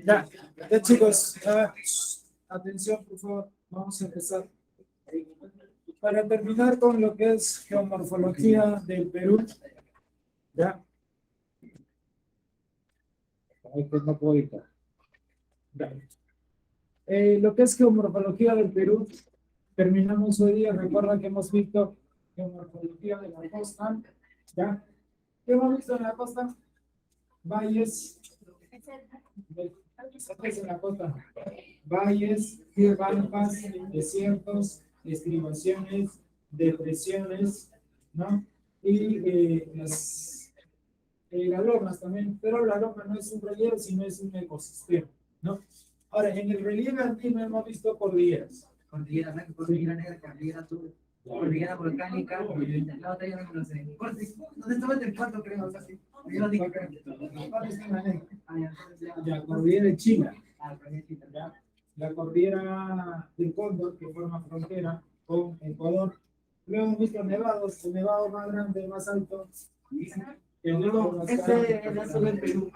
Ya chicos, atención por favor, vamos a empezar. Para terminar con lo que es geomorfología del Perú, ya. Ay, pues no puedo editar. Ya. Lo que es geomorfología del Perú, terminamos hoy día. Recuerda que hemos visto geomorfología de la costa, ¿ya? ¿Qué hemos visto en la costa? Valles, en la costa. Valles, pampas, desiertos, estribaciones, depresiones, ¿no? Y las lomas también, pero la loma no es un relieve, sino es un ecosistema, ¿no? Ahora, en el relieve andino hemos visto cordilleras. Cordillera Blanca, Cordillera Negra, Cordillera Azul, Cordillera Volcánica, la otra ya no sé. ¿Dónde estaba el cuarto, creo? O sea, sí. Yo lo digo, creo. Ya, Cordillera de China. Ya. La Cordillera del Cóndor, que forma frontera con Ecuador. Luego hemos visto nevados, el nevado más grande, más alto. Este es solo el Perú.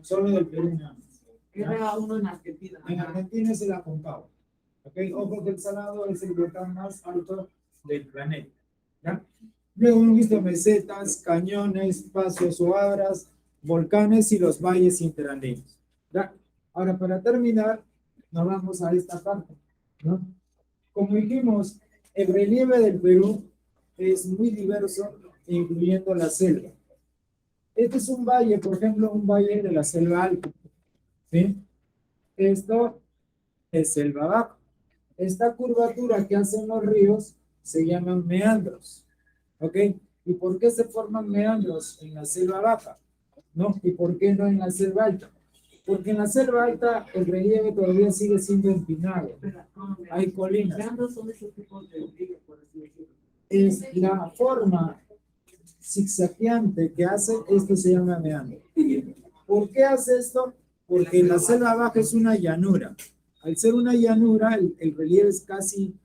Solo del Perú, nada más. Era uno en Argentina. En Argentina es el Aconcagua. ¿Okay? Ojo que el Salado es el volcán más alto del planeta. ¿Ya? Luego hemos visto mesetas, cañones, espacios o abras, volcanes y los valles interandinos. ¿Ya? Ahora, para terminar, nos vamos a esta parte, ¿no? Como dijimos, el relieve del Perú es muy diverso, incluyendo la selva. Este es un valle, por ejemplo, un valle de la selva alta, ¿sí? Esto es selva baja. Esta curvatura que hacen los ríos se llaman meandros, ¿ok? ¿Y por qué se forman meandros en la selva baja? ¿No? ¿Y por qué no en la selva alta? Porque en la selva alta el relieve todavía sigue siendo empinado. Hay colinas. Es la forma zigzagueante que hace, esto se llama meandro. ¿Por qué hace esto? Porque la selva baja es una llanura. Al ser una llanura, el relieve es casi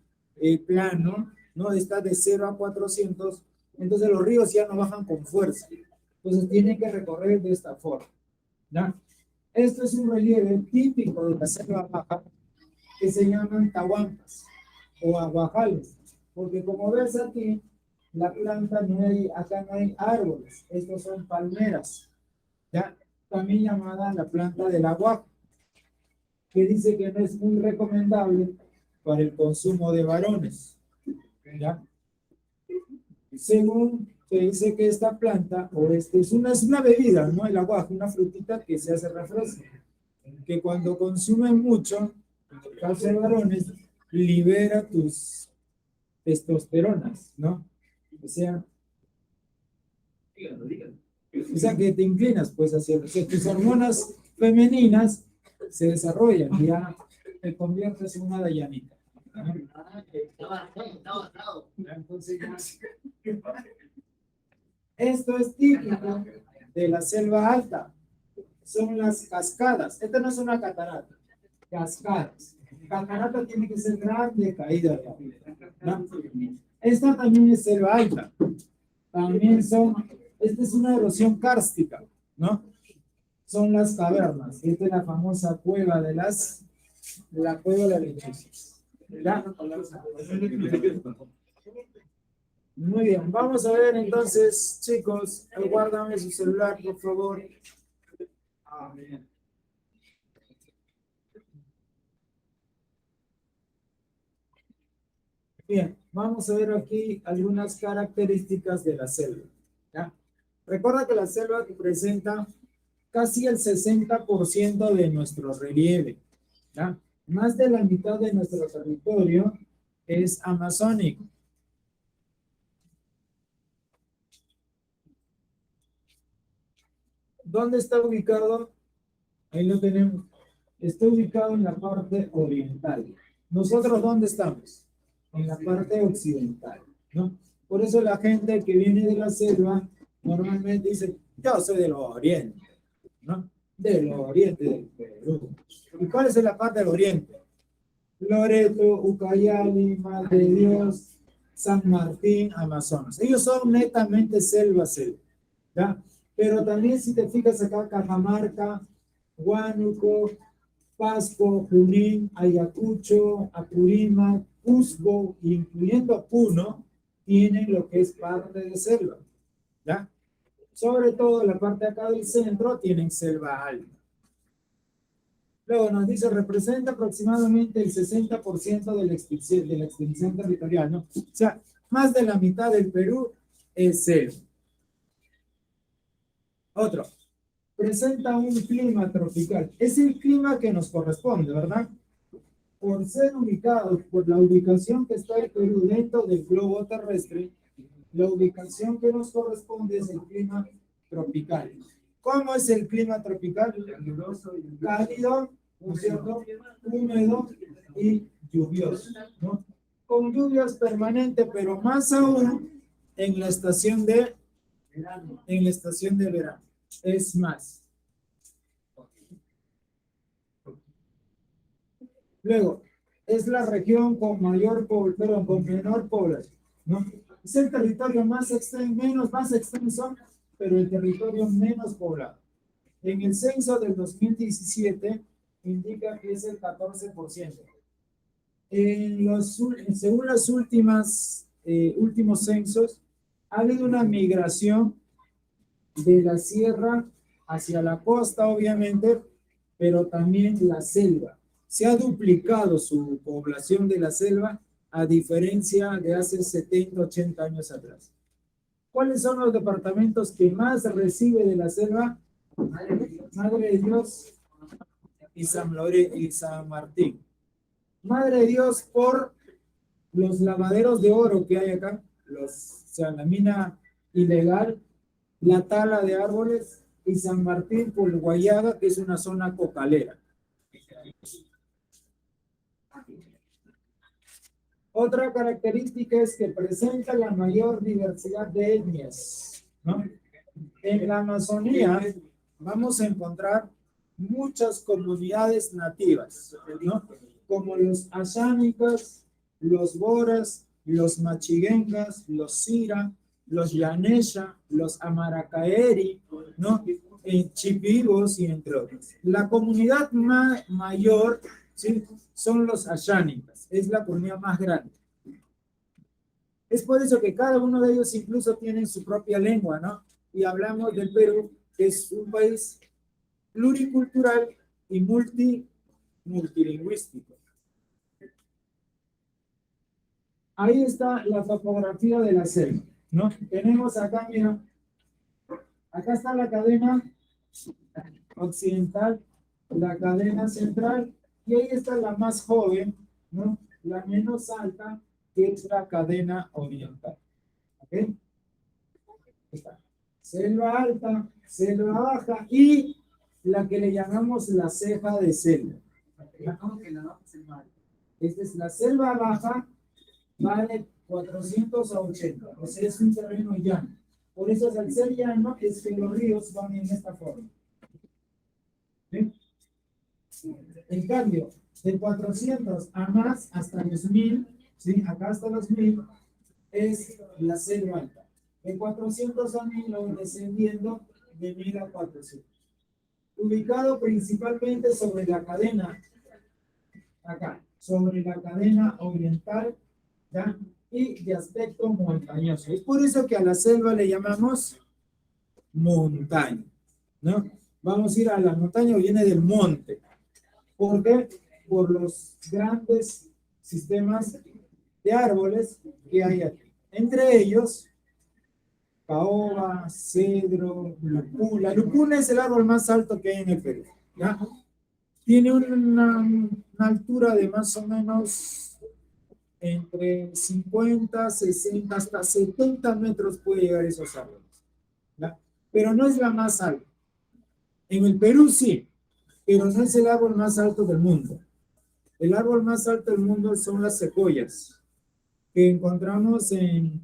plano, ¿no? Está de 0 a 400, entonces los ríos ya no bajan con fuerza. Entonces tienen que recorrer de esta forma, ¿no? Esto es un relieve típico de la selva baja que se llaman tahuampas o aguajales, porque como ves aquí, la planta no hay, acá no hay árboles, estos son palmeras, ¿ya? También llamada la planta del aguaje, que dice que no es muy recomendable para el consumo de varones, ¿ya? Según que dice que esta planta, o es una bebida, ¿no? El aguaje, una frutita que se hace refresco, que cuando consumen mucho, en el caso de varones, libera tus testosteronas, ¿no? O sea que te inclinas, pues, hacia tus hormonas femeninas se desarrollan y ya te conviertes en una dayanita. Entonces, esto es típico de la selva alta. Son las cascadas. Esta no es una catarata. Cascadas. Catarata tiene que ser grande, caída de la piedra, ¿no? Esta también es selva alta. También esta es una erosión kárstica, ¿no? Son las cavernas. Esta es la famosa cueva de la cueva de las lechuzas. ¿Ya? Muy bien, vamos a ver entonces, chicos, guárdame su celular, por favor. Bien. Bien, vamos a ver aquí algunas características de la selva, ¿ya? Recuerda que la selva presenta casi el 60% de nuestro relieve, ¿ya? Más de la mitad de nuestro territorio es amazónico. ¿Dónde está ubicado? Ahí lo tenemos. Está ubicado en la parte oriental. ¿Nosotros dónde estamos? En la parte occidental, ¿no? Por eso la gente que viene de la selva normalmente dice, yo soy del oriente, ¿no? Del oriente del Perú. ¿Y cuál es la parte del oriente? Loreto, Ucayali, Madre de Dios, San Martín, Amazonas. Ellos son netamente selva, ¿ya? Pero también si te fijas acá, Cajamarca, Huánuco, Pasco, Junín, Ayacucho, Apurímac, Cusco, incluyendo a Puno, tienen lo que es parte de selva, ¿ya? Sobre todo la parte de acá del centro tienen selva alta. Luego nos dice, representa aproximadamente el 60% de la extensión territorial, ¿no? O sea, más de la mitad del Perú es selva. Otro, presenta un clima tropical. Es el clima que nos corresponde, ¿verdad? Por ser ubicados, por la ubicación que está el Perú dentro del globo terrestre, la ubicación que nos corresponde es el clima tropical. ¿Cómo es el clima tropical? Cálido, ¿no es cierto? Húmedo y lluvioso, ¿no? Con lluvias permanentes, pero más aún en la estación de verano. Es más. Luego, es la región con mayor población, con menor población, ¿no? Es el territorio más extenso, pero el territorio menos poblado. En el censo del 2017 indica que es el 14%. Según los últimos censos, ha habido una migración de la sierra hacia la costa, obviamente, pero también la selva. Se ha duplicado su población de la selva a diferencia de hace 70, 80 años atrás. ¿Cuáles son los departamentos que más recibe de la selva? Madre de Dios y San Martín. Madre de Dios por los lavaderos de oro que hay acá, o sea, la mina ilegal, la tala de árboles, y San Martín por Guayaga, que es una zona cocalera. Otra característica es que presenta la mayor diversidad de etnias, ¿no? En la Amazonía vamos a encontrar muchas comunidades nativas, ¿no? Como los ashánicas, los boras, los machiguengas, los sira, los yanesha, los amaracaeri, ¿no? Chipibos y entre otros. La comunidad mayor, ¿sí? Son los ashánicas, es la comunidad más grande. Es por eso que cada uno de ellos incluso tienen su propia lengua, ¿no? Y hablamos del Perú, que es un país pluricultural y multilingüístico. Ahí está la topografía de la selva, ¿no? Tenemos acá, mira, acá está la cadena occidental, la cadena central, y ahí está la más joven, ¿no? La menos alta, que es la cadena oriental. ¿Ok? Está. Selva alta, selva baja y la que le llamamos la ceja de selva. Esta es la selva baja, vale 400 a 80, o sea, es un terreno llano. Por eso, al ser llano, es que los ríos van en esta forma. ¿Sí? En cambio, de 400 a más, hasta los 1000, ¿sí? Acá hasta los 1000, es la selva alta. De 400 a 1000, descendiendo de 1000 a 400. Ubicado principalmente sobre la cadena, acá, sobre la cadena oriental, ¿ya? Y de aspecto montañoso. Es por eso que a la selva le llamamos montaña, ¿no? Vamos a ir a la montaña, viene del monte. ¿Por qué? Por los grandes sistemas de árboles que hay aquí. Entre ellos, caoba, cedro, lupuna. La lupuna es el árbol más alto que hay en el Perú, ¿ya? Tiene una altura de más o menos entre 50, 60, hasta 70 metros puede llegar esos árboles, ¿ya? Pero no es la más alta. En el Perú sí, pero no es el árbol más alto del mundo. El árbol más alto del mundo son las secoyas, que encontramos en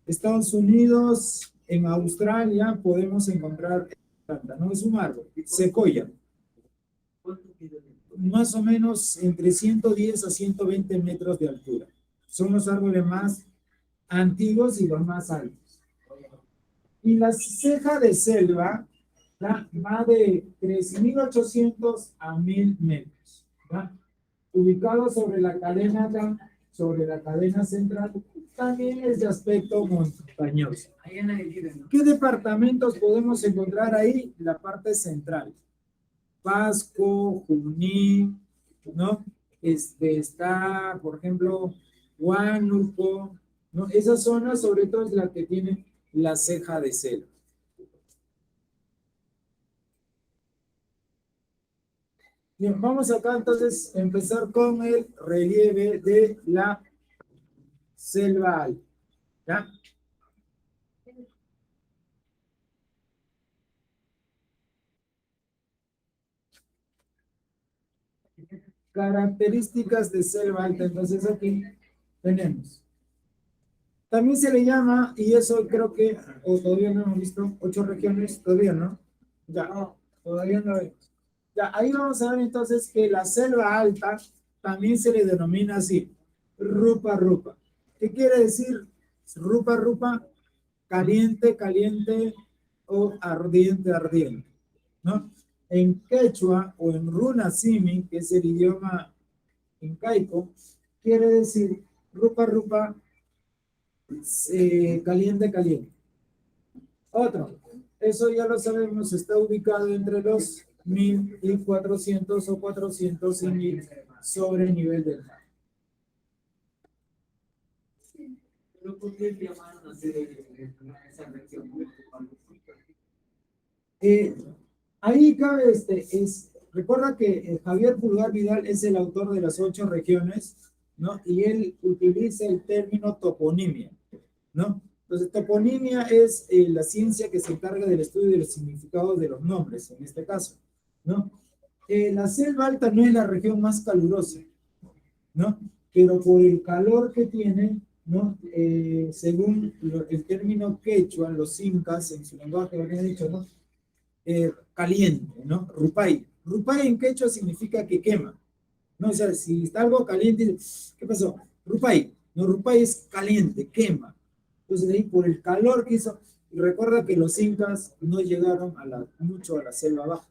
Estados Unidos, en Australia, podemos encontrar planta, ¿no? Es un árbol, secoya. Más o menos entre 110 a 120 metros de altura. Son los árboles más antiguos y los más altos. Y la ceja de selva, ¿ya?, va de 3.800 a 1.000 metros, ¿ya?, ubicado sobre la cadena central, también es de aspecto montañoso. Ahí en el libro, ¿no? ¿Qué departamentos podemos encontrar ahí? La parte central. Pasco, Junín, ¿no? Está, por ejemplo, Huánuco, ¿no? Esa zona sobre todo es la que tiene la ceja de selva. Bien, vamos acá entonces a empezar con el relieve de la selva alta, ¿ya? Características de selva alta, entonces aquí tenemos. También se le llama, y eso creo que, o todavía no hemos visto, 8 regiones, todavía no. Ya, no, todavía no vemos. Ya, ahí vamos a ver entonces que la selva alta también se le denomina así, rupa rupa. ¿Qué quiere decir rupa rupa? Caliente, caliente o ardiente, ardiente, ¿no? En quechua o en runasimi, que es el idioma incaico, quiere decir rupa rupa, caliente, caliente. Otro, eso ya lo sabemos, está ubicado entre los 1.400 o 400 y 1.000 sobre el nivel del mar. Pero ¿por qué llamaron así de esa región? Eh, Ahí cabe recuerda que Javier Pulgar Vidal es el autor de las 8 regiones, ¿no? Y él utiliza el término toponimia, ¿no? Entonces, toponimia es la ciencia que se encarga del estudio de los significados de los nombres, en este caso, ¿no? La selva alta no es la región más calurosa, ¿no? Pero por el calor que tiene, ¿no? Según el término quechua, los incas, en su lenguaje, lo habían dicho, ¿no? Caliente, ¿no? Rupay. Rupay en quechua significa que quema, ¿no? O sea, si está algo caliente, ¿qué pasó? Rupay. No, Rupay es caliente, quema. Entonces, ahí por el calor que hizo, y recuerda que los incas no llegaron mucho a la selva baja,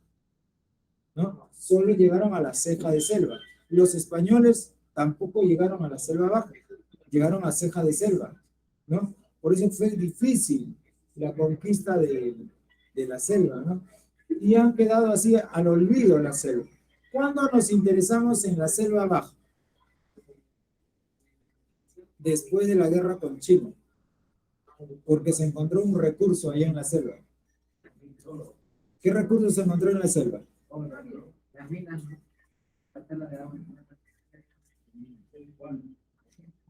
¿no? Solo llegaron a la ceja de selva. Los españoles tampoco llegaron a la selva baja, llegaron a ceja de selva, ¿no? Por eso fue difícil la conquista de la selva, ¿no? Y han quedado así al olvido la selva. ¿Cuándo nos interesamos en la selva baja? Después de la guerra con Chile, porque se encontró un recurso allá en la selva. ¿Qué recurso se encontró en la selva?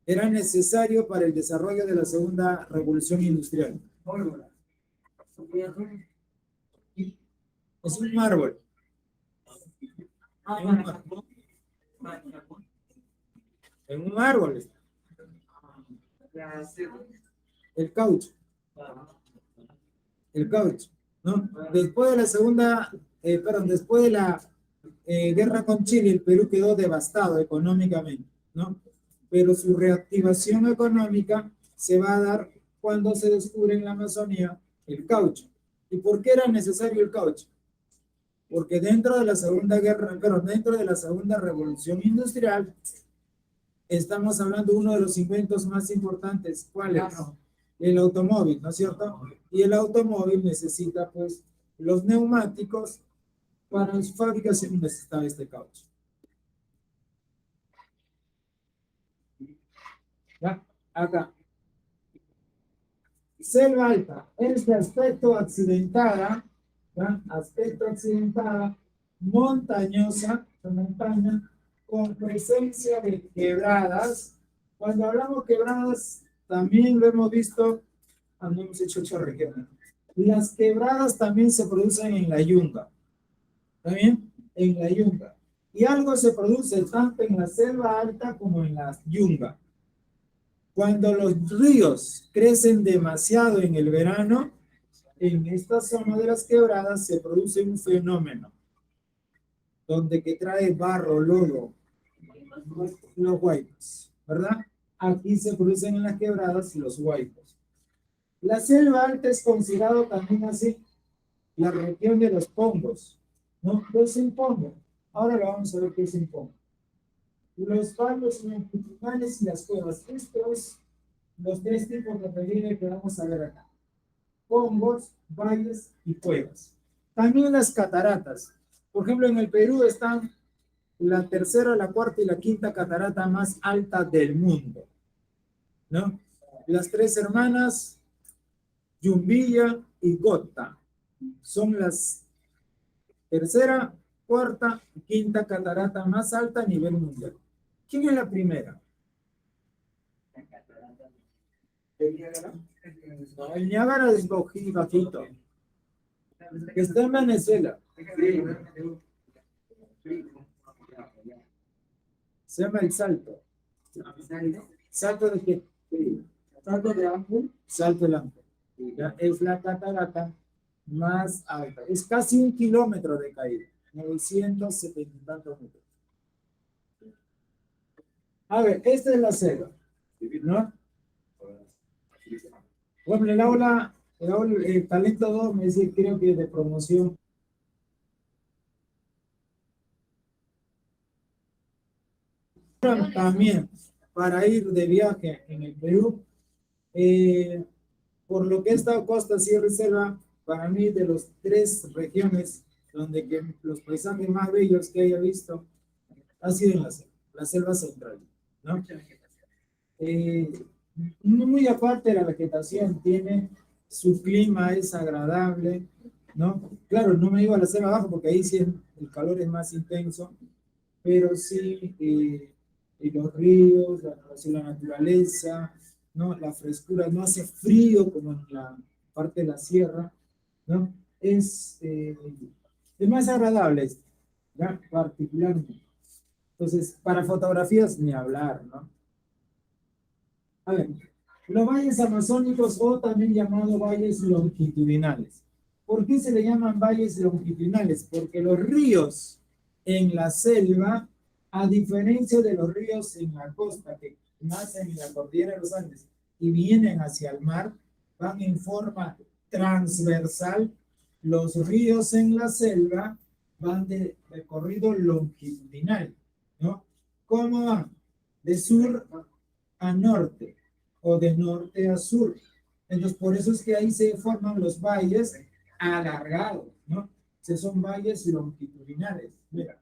Era necesario para el desarrollo de la segunda revolución industrial. Es un árbol. En un árbol. El caucho. El caucho, ¿no? Después de la después de la guerra con Chile, el Perú quedó devastado económicamente, ¿no? Pero su reactivación económica se va a dar cuando se descubre en la Amazonía el caucho. ¿Y por qué era necesario el caucho? Porque dentro de la dentro de la segunda revolución industrial, estamos hablando de uno de los inventos más importantes. ¿Cuál es? El automóvil, ¿no es cierto? Y el automóvil necesita, pues, los neumáticos. Para su fabricación necesitaba este caucho. ¿Ya? Acá. Selva alta, este aspecto accidentada, ¿ya? Aspecto accidentada, montañosa, montaña, con presencia de quebradas. Cuando hablamos quebradas, también lo hemos visto, no hemos hecho 8 regiones. Las quebradas también se producen en la yunga, ¿está bien? En la yunga. Y algo se produce tanto en la selva alta como en la yunga. Cuando los ríos crecen demasiado en el verano, en esta zona de las quebradas se produce un fenómeno donde que trae barro, lodo, los huaycos, ¿verdad? Aquí se producen en las quebradas los huaycos. La selva alta es considerado también así la región de los pongos, ¿no? ¿Qué es un pongo? Ahora lo vamos a ver qué es un pongo. Los valles longitudinales y las cuevas. Estos los tres tipos de relieve que vamos a ver acá. Pongos, valles y cuevas. También las cataratas. Por ejemplo, en el Perú están la tercera, la cuarta y la quinta catarata más alta del mundo, ¿no? Las tres hermanas, Yumbilla y Gota, son las tercera, cuarta y quinta catarata más alta a nivel mundial. ¿Quién es la primera? ¿El Niágara? No, el Niágara es bajito, que está en Venezuela. Se llama el Salto. ¿Salto de qué? Salto de Ángel. Salto del Ángel. Ya, es la catarata más alta. Es casi 1 kilómetro de caída. 970 y tantos metros. A ver, esta es la selva, ¿no? Bueno, el talento 2 me dice, creo que de promoción. También, para ir de viaje en el Perú, por lo que esta costa Sierra y Selva, para mí de los tres regiones donde que los paisajes más bellos que haya visto, ha sido en la selva central, ¿no? Muy aparte de la vegetación, tiene su clima, es agradable, ¿no? Claro, no me iba a la selva abajo porque ahí sí el calor es más intenso, pero sí y los ríos, la naturaleza, ¿no? La frescura, no hace frío como en la parte de la sierra, ¿no? Es más agradable, ¿ya? Particularmente. Entonces, para fotografías ni hablar, ¿no? A ver, los valles amazónicos o también llamados valles longitudinales. ¿Por qué se le llaman valles longitudinales? Porque los ríos en la selva, a diferencia de los ríos en la costa que nacen en la cordillera de los Andes y vienen hacia el mar, van en forma transversal. Los ríos en la selva van de recorrido longitudinal, ¿no? ¿Cómo van? De sur a norte o de norte a sur. Entonces, por eso es que ahí se forman los valles alargados, ¿no? Son valles longitudinales. Mira,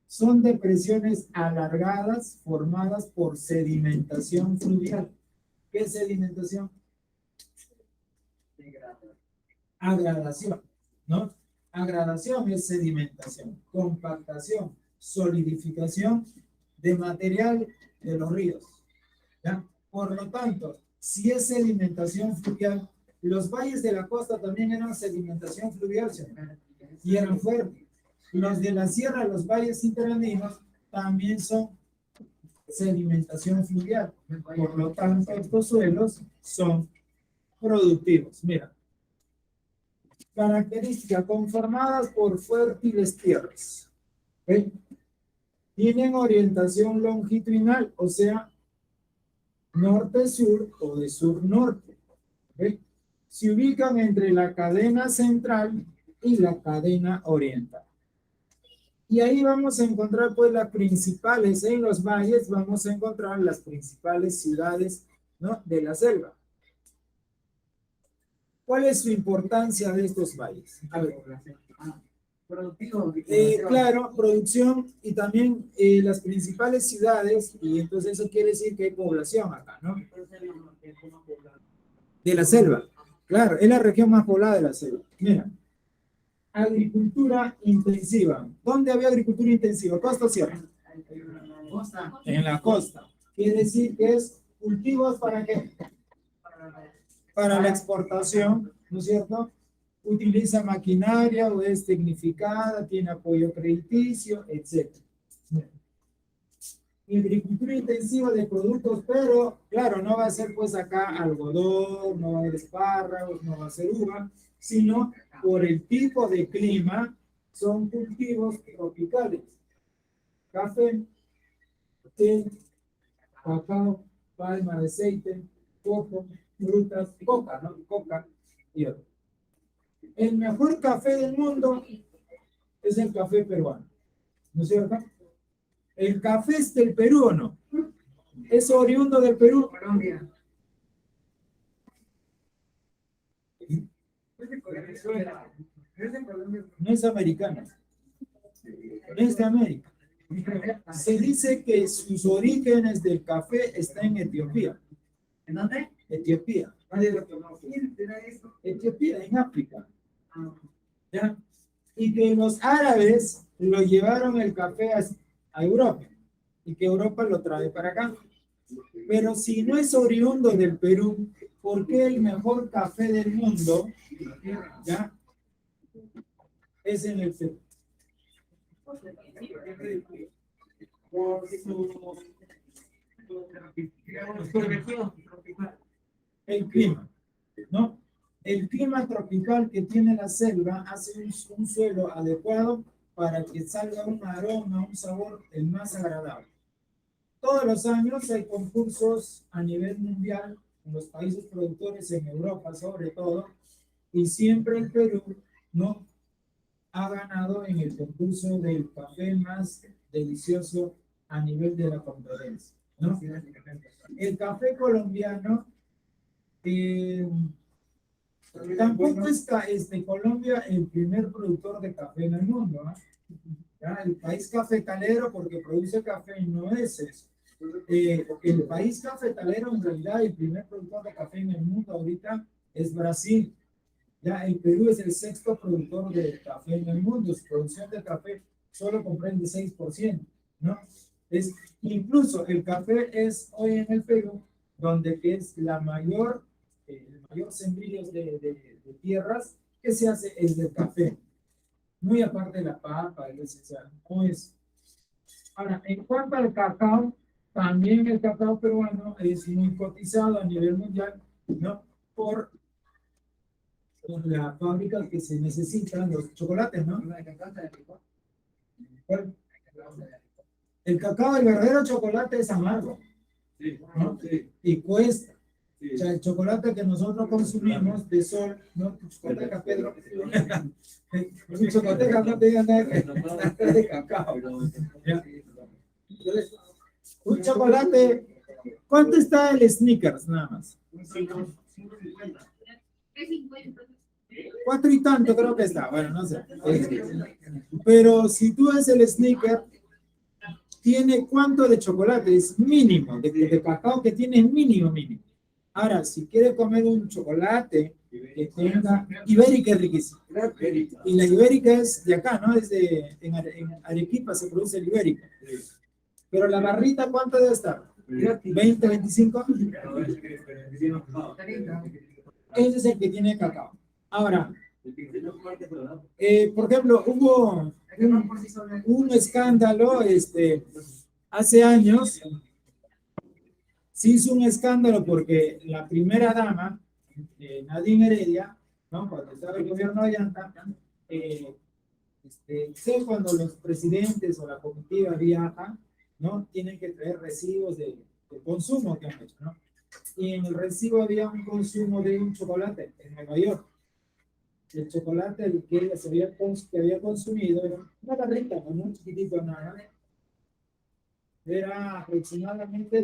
son depresiones alargadas formadas por sedimentación fluvial. ¿Qué es sedimentación? Agradación, ¿no? Agradación es sedimentación, compactación, solidificación de material de los ríos, ¿ya? Por lo tanto, si es sedimentación fluvial, los valles de la costa también eran sedimentación fluvial, ¿sí? Y eran fuertes. Los de la sierra, los valles interandinos, también son sedimentación fluvial. Por lo tanto, estos suelos son productivos. Mira, características conformadas por fértiles tierras. ¿Okay? Tienen orientación longitudinal, o sea, norte-sur o de sur-norte. ¿Okay? Se ubican entre la cadena central y la cadena oriental. Y ahí vamos a encontrar pues las principales, en los valles vamos a encontrar las principales ciudades, ¿no? De la selva. ¿Cuál es su importancia de estos valles? A ver. Productivo. Claro, producción y también las principales ciudades, y entonces eso quiere decir que hay población acá, ¿no? De la selva. Claro, es la región más poblada de la selva. Mira, agricultura intensiva. ¿Dónde había agricultura intensiva? ¿Costa o sierra? En la costa. Quiere decir que es cultivos para qué? Para la exportación, ¿no es cierto? Utiliza maquinaria o es tecnificada, tiene apoyo crediticio, etc. Agricultura intensiva de productos, pero claro, no va a ser pues acá algodón, no va a ser espárragos, no va a ser uva, sino por el tipo de clima son cultivos tropicales. Café, té, cacao, palma de aceite, coco, frutas, coca, ¿no? Coca y otro. El mejor café del mundo es el café peruano, ¿no es cierto? ¿El café es del Perú o no? ¿Es oriundo del Perú? Colombia. No es americano, es de América. Se dice que sus orígenes del café están en Etiopía. ¿En dónde? Etiopía. Etiopía, en África. ¿Ya? Y que los árabes lo llevaron el café a Europa y que Europa lo trae para acá. Pero si no es oriundo del Perú, ¿por qué el mejor café del mundo, ya, es en el Perú? Por el clima, ¿no? El clima tropical que tiene la selva hace un suelo adecuado para que salga un aroma, un sabor el más agradable. Todos los años hay concursos a nivel mundial en los países productores, en Europa sobre todo, y siempre el Perú no ha ganado en el concurso del café más delicioso a nivel de la competencia, ¿no? El café colombiano tampoco es de Colombia el primer productor de café en el mundo, ¿no? ¿Ya? El país cafetalero, porque produce café, no es eso. El país cafetalero, en realidad, el primer productor de café en el mundo ahorita es Brasil. Ya el Perú es el sexto productor de café en el mundo. Su producción de café solo comprende 6%, ¿no? Incluso el café es hoy en el Perú, donde es el mayor sembrío de tierras que se hace es del café. Muy aparte de la papa, no es. Ahora, en cuanto al cacao, también el cacao peruano es muy cotizado a nivel mundial, ¿no? Por las fábricas que se necesitan, los chocolates, ¿no? El cacao, el verdadero chocolate es amargo, ¿no? Y cuesta. O sea, el chocolate que nosotros consumimos de sol, ¿no? Chocolate acá, Pedro. Un chocolate acá no te diga nada de cacao. ¿Ya? Entonces, un chocolate, ¿cuánto está el Snickers nada más? 4 y tanto creo que está, bueno, no sé. Pero si tú ves el Snickers, tiene cuánto de chocolate, es mínimo, de cacao que tiene es mínimo. Ahora, si quieres comer un chocolate que tenga, ibérica es riquísimo. Y la ibérica es de acá, ¿no? En Arequipa se produce el ibérica. Pero la barrita, ¿cuánto debe estar? 20, 25. Ese es el que tiene cacao. Ahora, por ejemplo, hubo un escándalo hace años. Se hizo un escándalo porque la primera dama, Nadine Heredia, ¿no? Cuando estaba el gobierno de Allanta, sé cuando los presidentes o la comitiva viajan, ¿no? Tienen que traer recibos de consumo que han hecho, ¿no? Y en el recibo había un consumo de un chocolate en Nueva York. El chocolate el que ella que había consumido era una barrita, no muy chiquitito, nada. Era aproximadamente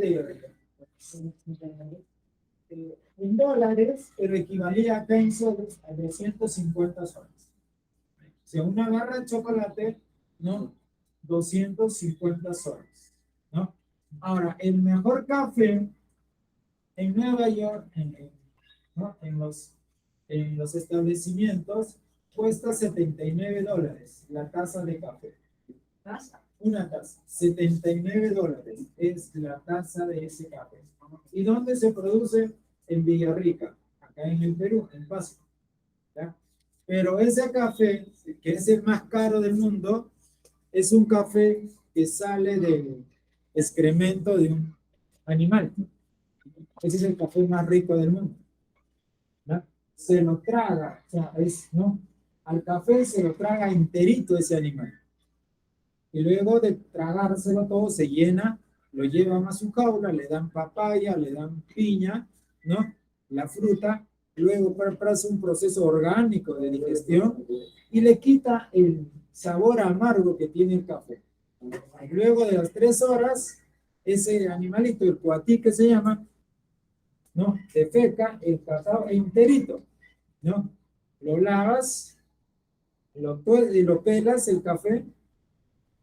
en dólares, pero equivalía acá en soles a 250 soles. O sea, una barra de chocolate, ¿no? 250 soles, ¿no? Ahora, el mejor café en Nueva York, ¿no? en los establecimientos, cuesta $79 la taza de café. Una taza, $79 es la taza de ese café. ¿Y dónde se produce? En Villarrica, acá en el Perú, en Pasto. ¿Ya? Pero ese café, que es el más caro del mundo, es un café que sale del excremento de un animal. Ese es el café más rico del mundo. ¿Ya? Se lo traga, o sea, ¿no? Al café se lo traga enterito ese animal. Y luego de tragárselo todo se llena lo llevan a su jaula, le dan papaya, le dan piña, ¿no? La fruta, luego pasa un proceso orgánico de digestión y le quita el sabor amargo que tiene el café. Luego de las 3 horas, ese animalito, el cuatí que se llama, ¿no? Defeca el cacao enterito, ¿no? Lo lavas, lo pelas el café,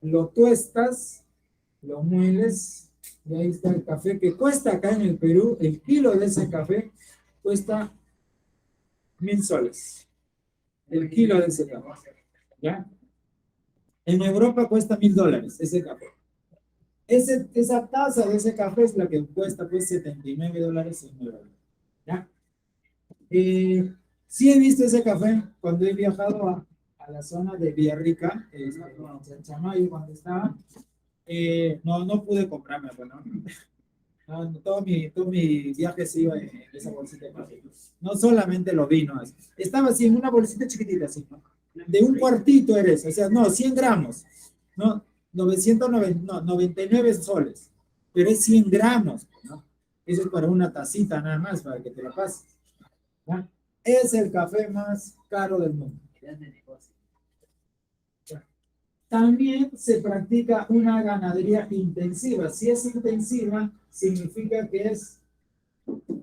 lo tuestas, lo mueles, y ahí está el café que cuesta acá en el Perú, el kilo de ese café cuesta 1.000 soles, el kilo de ese café, ¿ya? En Europa cuesta $1.000 ese café. Esa taza de ese café es la que cuesta pues $79 en Europa, ¿ya? Sí he visto ese café cuando he viajado a la zona de Villarrica, en Chamayo, cuando estaba. No pude comprarme, bueno, no, todo mi viaje se iba en esa bolsita de café. No solamente lo vino, estaba así en una bolsita chiquitita, así, ¿no? De un cuartito eres, o sea, no, 100 gramos, ¿no? 99 soles, pero es 100 gramos, ¿no? Eso es para una tacita nada más, para que te la pases, ¿no? Es el café más caro del mundo. También se practica una ganadería intensiva. Si es intensiva, significa que es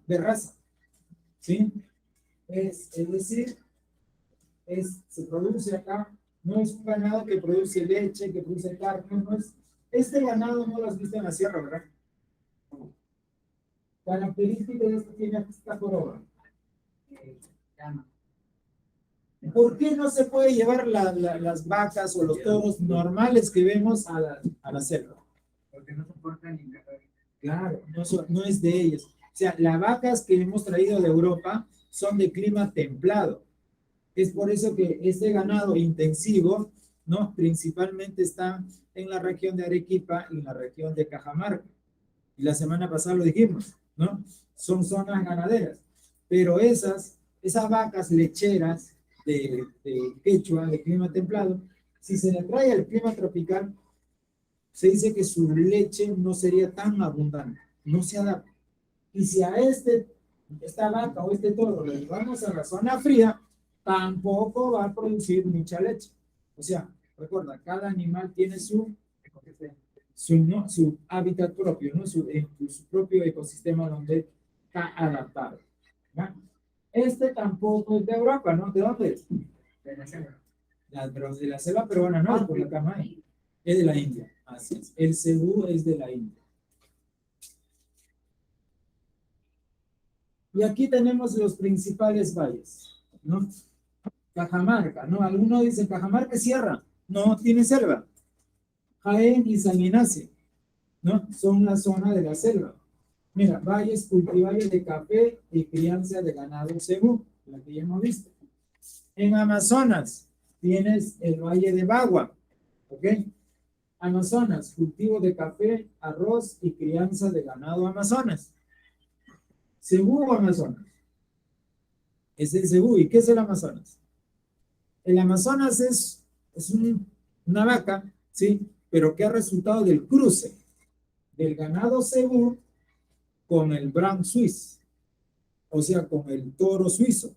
de raza, ¿sí? Es decir, se produce acá, no es un ganado que produce leche, que produce carne, no es. Este ganado no lo has visto en la sierra, ¿verdad? Característica de esto tiene esta joroba. ¿Por qué no se puede llevar las vacas o los toros normales que vemos a la selva? Porque no soportan ni calor. Claro, no es de ellos. O sea, las vacas que hemos traído de Europa son de clima templado. Es por eso que este ganado intensivo, ¿no? Principalmente está en la región de Arequipa y en la región de Cajamarca. Y la semana pasada lo dijimos, ¿no? Son zonas ganaderas. Pero esas vacas lecheras de Quechua, de clima templado, si se le trae al clima tropical, se dice que su leche no sería tan abundante, no se adapta. Y si a esta vaca o este toro lo llevamos a la zona fría, tampoco va a producir mucha leche. O sea, recuerda, cada animal tiene su hábitat propio, ¿no? Su propio ecosistema donde está adaptado, ¿no? Este tampoco es de Europa, ¿no? ¿De dónde es? De la selva. De la selva peruana, no, por la Camay. Es de la India, así es. El cebú es de la India. Y aquí tenemos los principales valles, ¿no? Cajamarca, ¿no? Algunos dicen Cajamarca es sierra, no, tiene selva. Jaén y San Ignacio, ¿no? Son la zona de la selva. Mira, valles cultivables de café y crianza de ganado cebú, la que ya hemos visto. En Amazonas tienes el valle de Bagua, ¿ok? Amazonas, cultivo de café, arroz y crianza de ganado Amazonas. Cebú o Amazonas. Es el cebú. ¿Y qué es el Amazonas? El Amazonas es una vaca, ¿sí? Pero que ha resultado del cruce del ganado cebú con el Brown Swiss, o sea, con el toro suizo.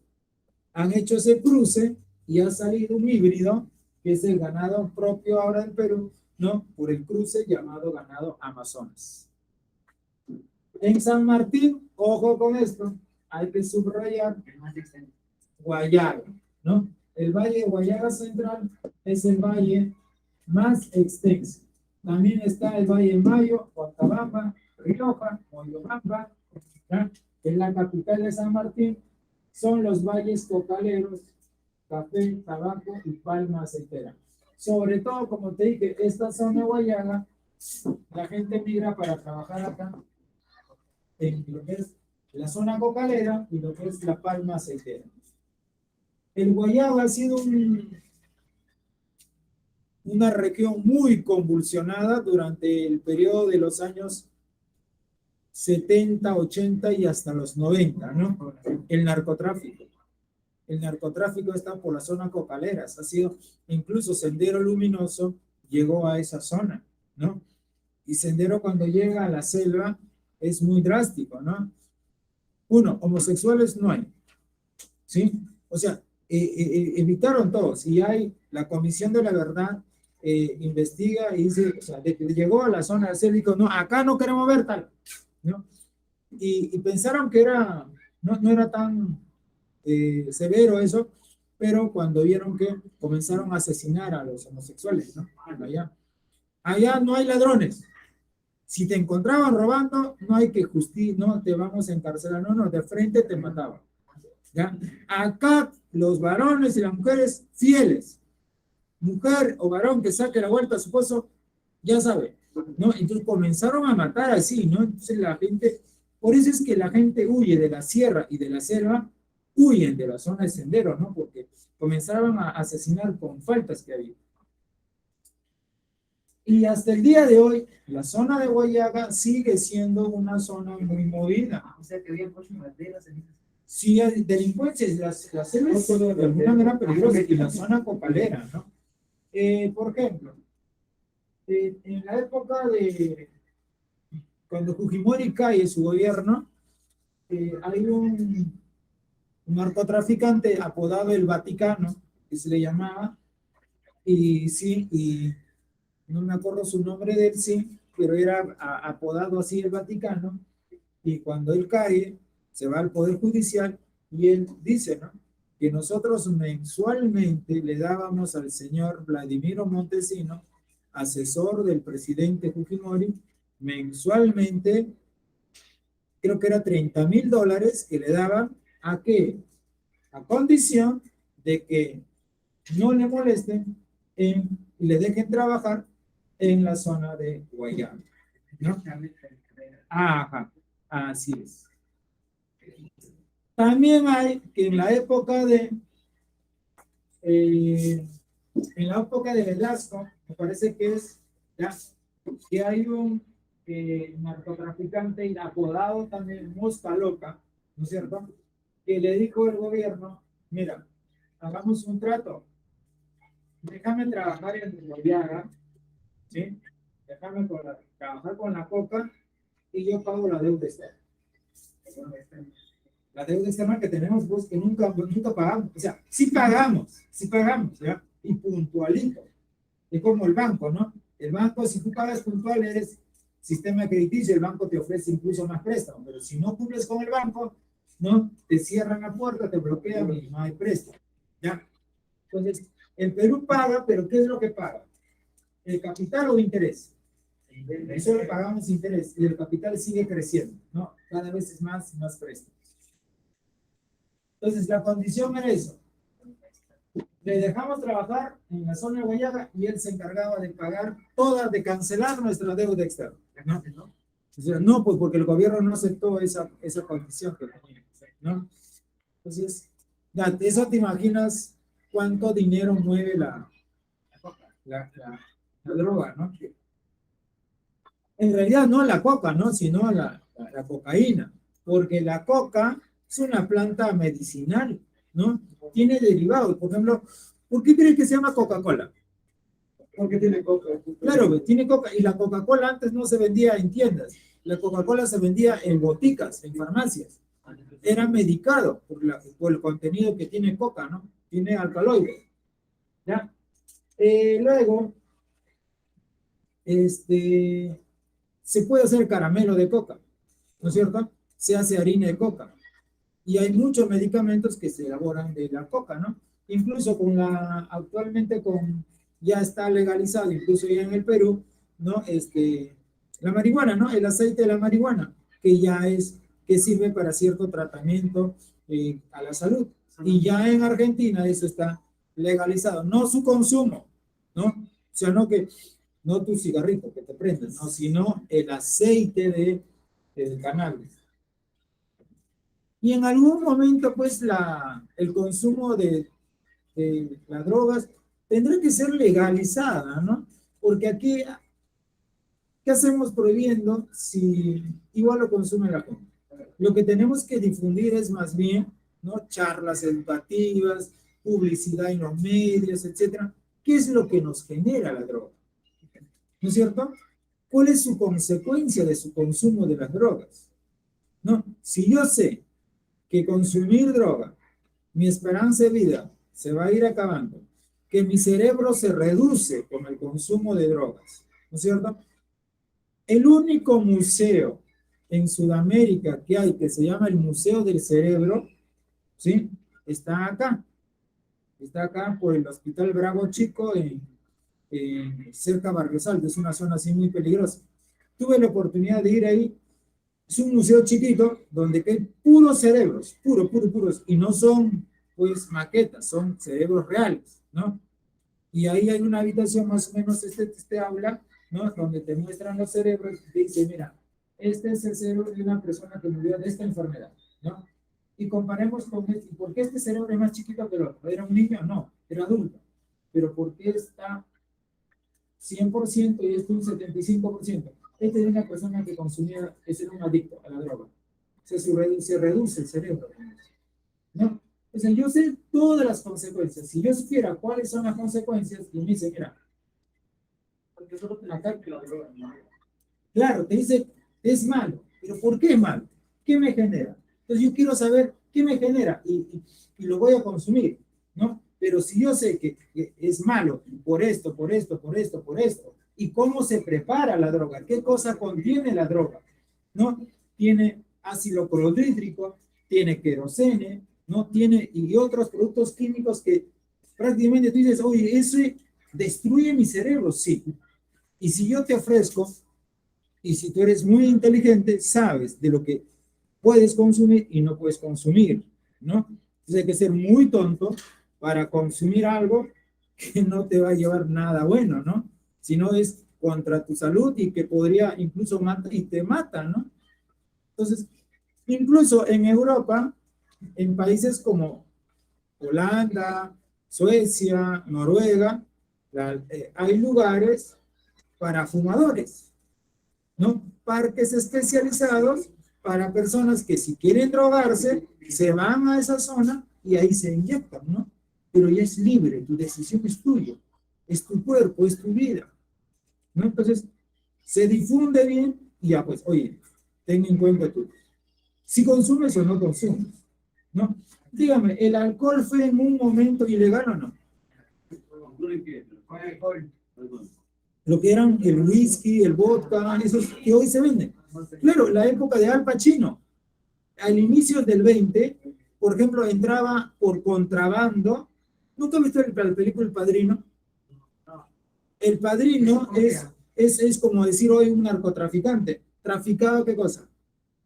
Han hecho ese cruce y ha salido un híbrido, que es el ganado propio ahora del Perú, ¿no? Por el cruce llamado ganado Amazonas. En San Martín, ojo con esto, hay que subrayar Guayara, ¿no? El valle de Guayara Central es el valle más extenso. También está el valle de Mayo, Huancabamba, Rioja, Moyobamba, ¿ya? Que es la capital de San Martín. Son los valles cocaleros, café, tabaco y palma aceitera. Sobre todo, como te dije, esta zona de Guayana, la gente migra para trabajar acá en lo que es la zona cocalera y lo que es la palma aceitera. El Guayaba ha sido una región muy convulsionada durante el periodo de los años 70, 80 y hasta los 90, ¿no? El narcotráfico. El narcotráfico está por la zona cocaleras, ha sido incluso Sendero Luminoso llegó a esa zona, ¿no? Y Sendero cuando llega a la selva es muy drástico, ¿no? Uno, homosexuales no hay, ¿sí? O sea, evitaron todos. Y hay la Comisión de la Verdad, investiga y dice, o sea, de que llegó a la zona del selva y dijo, no, acá no queremos ver tal, ¿no? Y pensaron que era, no era tan severo eso, pero cuando vieron que comenzaron a asesinar a los homosexuales, ¿no? Allá no hay ladrones. Si te encontraban robando, no hay que no te vamos a encarcelar, no, de frente te mataban. ¿Ya? Acá los varones y las mujeres fieles, mujer o varón que saque la vuelta a su esposo, ya sabe, ¿no? Entonces comenzaron a matar así, ¿no? Entonces la gente, por eso es que la gente huye de la sierra y de la selva, huyen de la zona de Sendero, ¿no? Porque comenzaron a asesinar con faltas que había. Y hasta el día de hoy, la zona de Guayaga sigue siendo una zona muy movida. O sea, que había muchas banderas. Sí, hay delincuencias, las selvas de alguna manera peligrosas y la zona copalera, ¿no? Por ejemplo, en la época de cuando Fujimori cae su gobierno, hay un narcotraficante apodado el Vaticano, que se le llamaba, y sí, y no me acuerdo su nombre de él, sí, pero era apodado así el Vaticano, y cuando él cae, se va al Poder Judicial, y él dice, ¿no? Que nosotros mensualmente le dábamos al señor Vladimiro Montesino, asesor del presidente Fujimori, mensualmente, creo que era $30,000 que le daban, ¿a qué? A condición de que no le molesten y le dejen trabajar en la zona de Guayana, ¿no? Ajá, así es. También hay que eh, en la época de Velasco, me parece que es, ya, que hay un narcotraficante apodado también Mosca Loca, ¿no es cierto? Que le dijo al gobierno, mira, hagamos un trato, déjame trabajar en Guayaga, ¿sí? Déjame trabajar con la coca y yo pago la deuda externa. La deuda externa que tenemos, pues, que nunca pagamos. O sea, sí pagamos, ¿ya? Y puntualito. Es como el banco, ¿no? El banco, si tú pagas puntual, eres sistema crediticio, el banco te ofrece incluso más préstamo, pero si no cumples con el banco, ¿no? Te cierran la puerta, te bloquean y no hay préstamo, ¿ya? Entonces, el Perú paga, pero ¿qué es lo que paga? ¿El capital o interés? Solo pagamos interés y el capital sigue creciendo, ¿no? Cada vez es más préstamo. Entonces, la condición era eso. Le dejamos trabajar en la zona de Guayaga y él se encargaba de pagar toda, de cancelar nuestra deuda externa, ¿no? O sea, no, pues porque el gobierno no aceptó esa condición que tenía, ¿no? Entonces, ya, eso te imaginas cuánto dinero mueve la droga, ¿no? En realidad no la coca, ¿no? Sino la cocaína, porque la coca es una planta medicinal, ¿no? Tiene derivados, por ejemplo, ¿por qué crees que se llama Coca-Cola? Porque tiene coca. Claro, tiene coca, y la Coca-Cola antes no se vendía en tiendas, la Coca-Cola se vendía en boticas, en farmacias, era medicado por el contenido que tiene coca, ¿no? Tiene alcaloides, ¿ya? Luego, se puede hacer caramelo de coca, ¿no es cierto? Se hace harina de coca. Y hay muchos medicamentos que se elaboran de la coca, ¿no? Incluso actualmente ya está legalizado, incluso ya en el Perú, ¿no? La marihuana, ¿no? El aceite de la marihuana, que sirve para cierto tratamiento a la salud. Y ya en Argentina eso está legalizado, no su consumo, ¿no? O sea, no tu cigarrito que te prendes, ¿no? Sino el aceite del cannabis. Y en algún momento, pues, el consumo de las drogas tendrá que ser legalizada, ¿no? Porque aquí, ¿qué hacemos prohibiendo si igual lo consume la gente? Lo que tenemos que difundir es más bien, ¿no? Charlas educativas, publicidad en los medios, etcétera. ¿Qué es lo que nos genera la droga? ¿No es cierto? ¿Cuál es su consecuencia de su consumo de las drogas? ¿No? Si yo sé que consumir droga, mi esperanza de vida se va a ir acabando, que mi cerebro se reduce con el consumo de drogas, ¿no es cierto? El único museo en Sudamérica que hay, que se llama el Museo del Cerebro, ¿sí? Está acá. Está acá por el Hospital Bravo Chico, cerca de Barrios Altos. Es una zona así muy peligrosa. Tuve la oportunidad de ir ahí. Es un museo chiquito donde hay puros cerebros, puros. Y no son, pues, maquetas, son cerebros reales, ¿no? Y ahí hay una habitación más o menos, este aula, ¿no? Donde te muestran los cerebros y te dice, mira, este es el cerebro de una persona que murió de esta enfermedad, ¿no? Y comparemos con este, ¿por qué este cerebro es más chiquito que el otro? ¿Era un niño? No, era adulto. Pero ¿por qué está 100% y este un 75%? Este es una persona que consumía, que era un adicto a la droga. Se reduce el cerebro, ¿no? O sea, yo sé todas las consecuencias. Si yo supiera cuáles son las consecuencias, y me dice, mira, Porque solo te acá, que la droga, ¿no? claro, te dice, es malo, pero ¿por qué es malo? ¿Qué me genera? Entonces yo quiero saber qué me genera y lo voy a consumir, ¿no? Pero si yo sé que es malo por esto, y cómo se prepara la droga, qué cosa contiene la droga, ¿no? Tiene ácido clorhídrico, tiene querosene, ¿no? Tiene y otros productos químicos que prácticamente tú dices, oye, eso destruye mi cerebro, sí. Y si yo te ofrezco, y si tú eres muy inteligente, sabes de lo que puedes consumir y no puedes consumir, ¿no? Entonces hay que ser muy tonto para consumir algo que no te va a llevar nada bueno, ¿no? Si no es contra tu salud y que podría incluso matar y te mata, ¿no? Entonces, incluso en Europa, en países como Holanda, Suecia, Noruega, hay lugares para fumadores, ¿no? Parques especializados para personas que si quieren drogarse, se van a esa zona y ahí se inyectan, ¿no? Pero ya es libre, tu decisión es tuya, es tu cuerpo, es tu vida, ¿no? Entonces, se difunde bien y ya pues, oye, ten en cuenta tú, si consumes o no consumes, ¿no? Dígame, ¿el alcohol fue en un momento ilegal o no? Lo que eran el whisky, el vodka, esos que hoy se venden. Claro, la época de Al Pacino, al inicio del 20, por ejemplo, entraba por contrabando. ¿Nunca has visto la película El Padrino? El Padrino es como decir hoy un narcotraficante. ¿Traficaba qué cosa?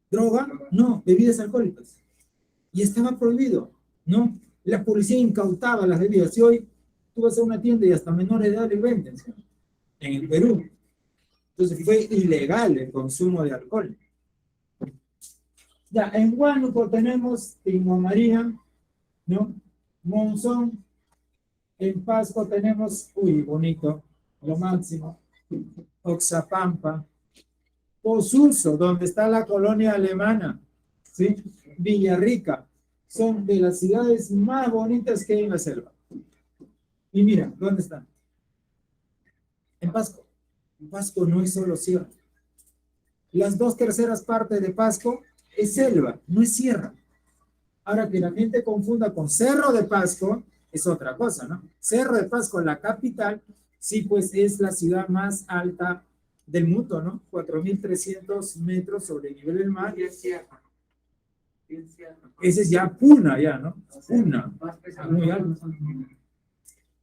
¿Droga? No, bebidas alcohólicas. Y estaba prohibido, ¿no? La policía incautaba las bebidas. Y hoy tú vas a una tienda y hasta menores de edad le venden, ¿sí? En el Perú. Entonces fue ilegal el consumo de alcohol. Ya, en Huánuco tenemos Tingo María, ¿no? Monzón. En Pasco tenemos, uy, bonito, lo máximo. Oxapampa. Posuso, donde está la colonia alemana, ¿sí? Villarrica. Son de las ciudades más bonitas que hay en la selva. Y mira, ¿dónde están? En Pasco. En Pasco no es solo sierra. Las 2/3 de Pasco es selva, no es sierra. Ahora que la gente confunda con Cerro de Pasco, es otra cosa, ¿no? Cerro de Pasco, la capital, sí, pues es la ciudad más alta del mundo, ¿no? 4.300 metros sobre el nivel del mar. Ese es ya Puna, ya, ¿no? Puna, muy alto.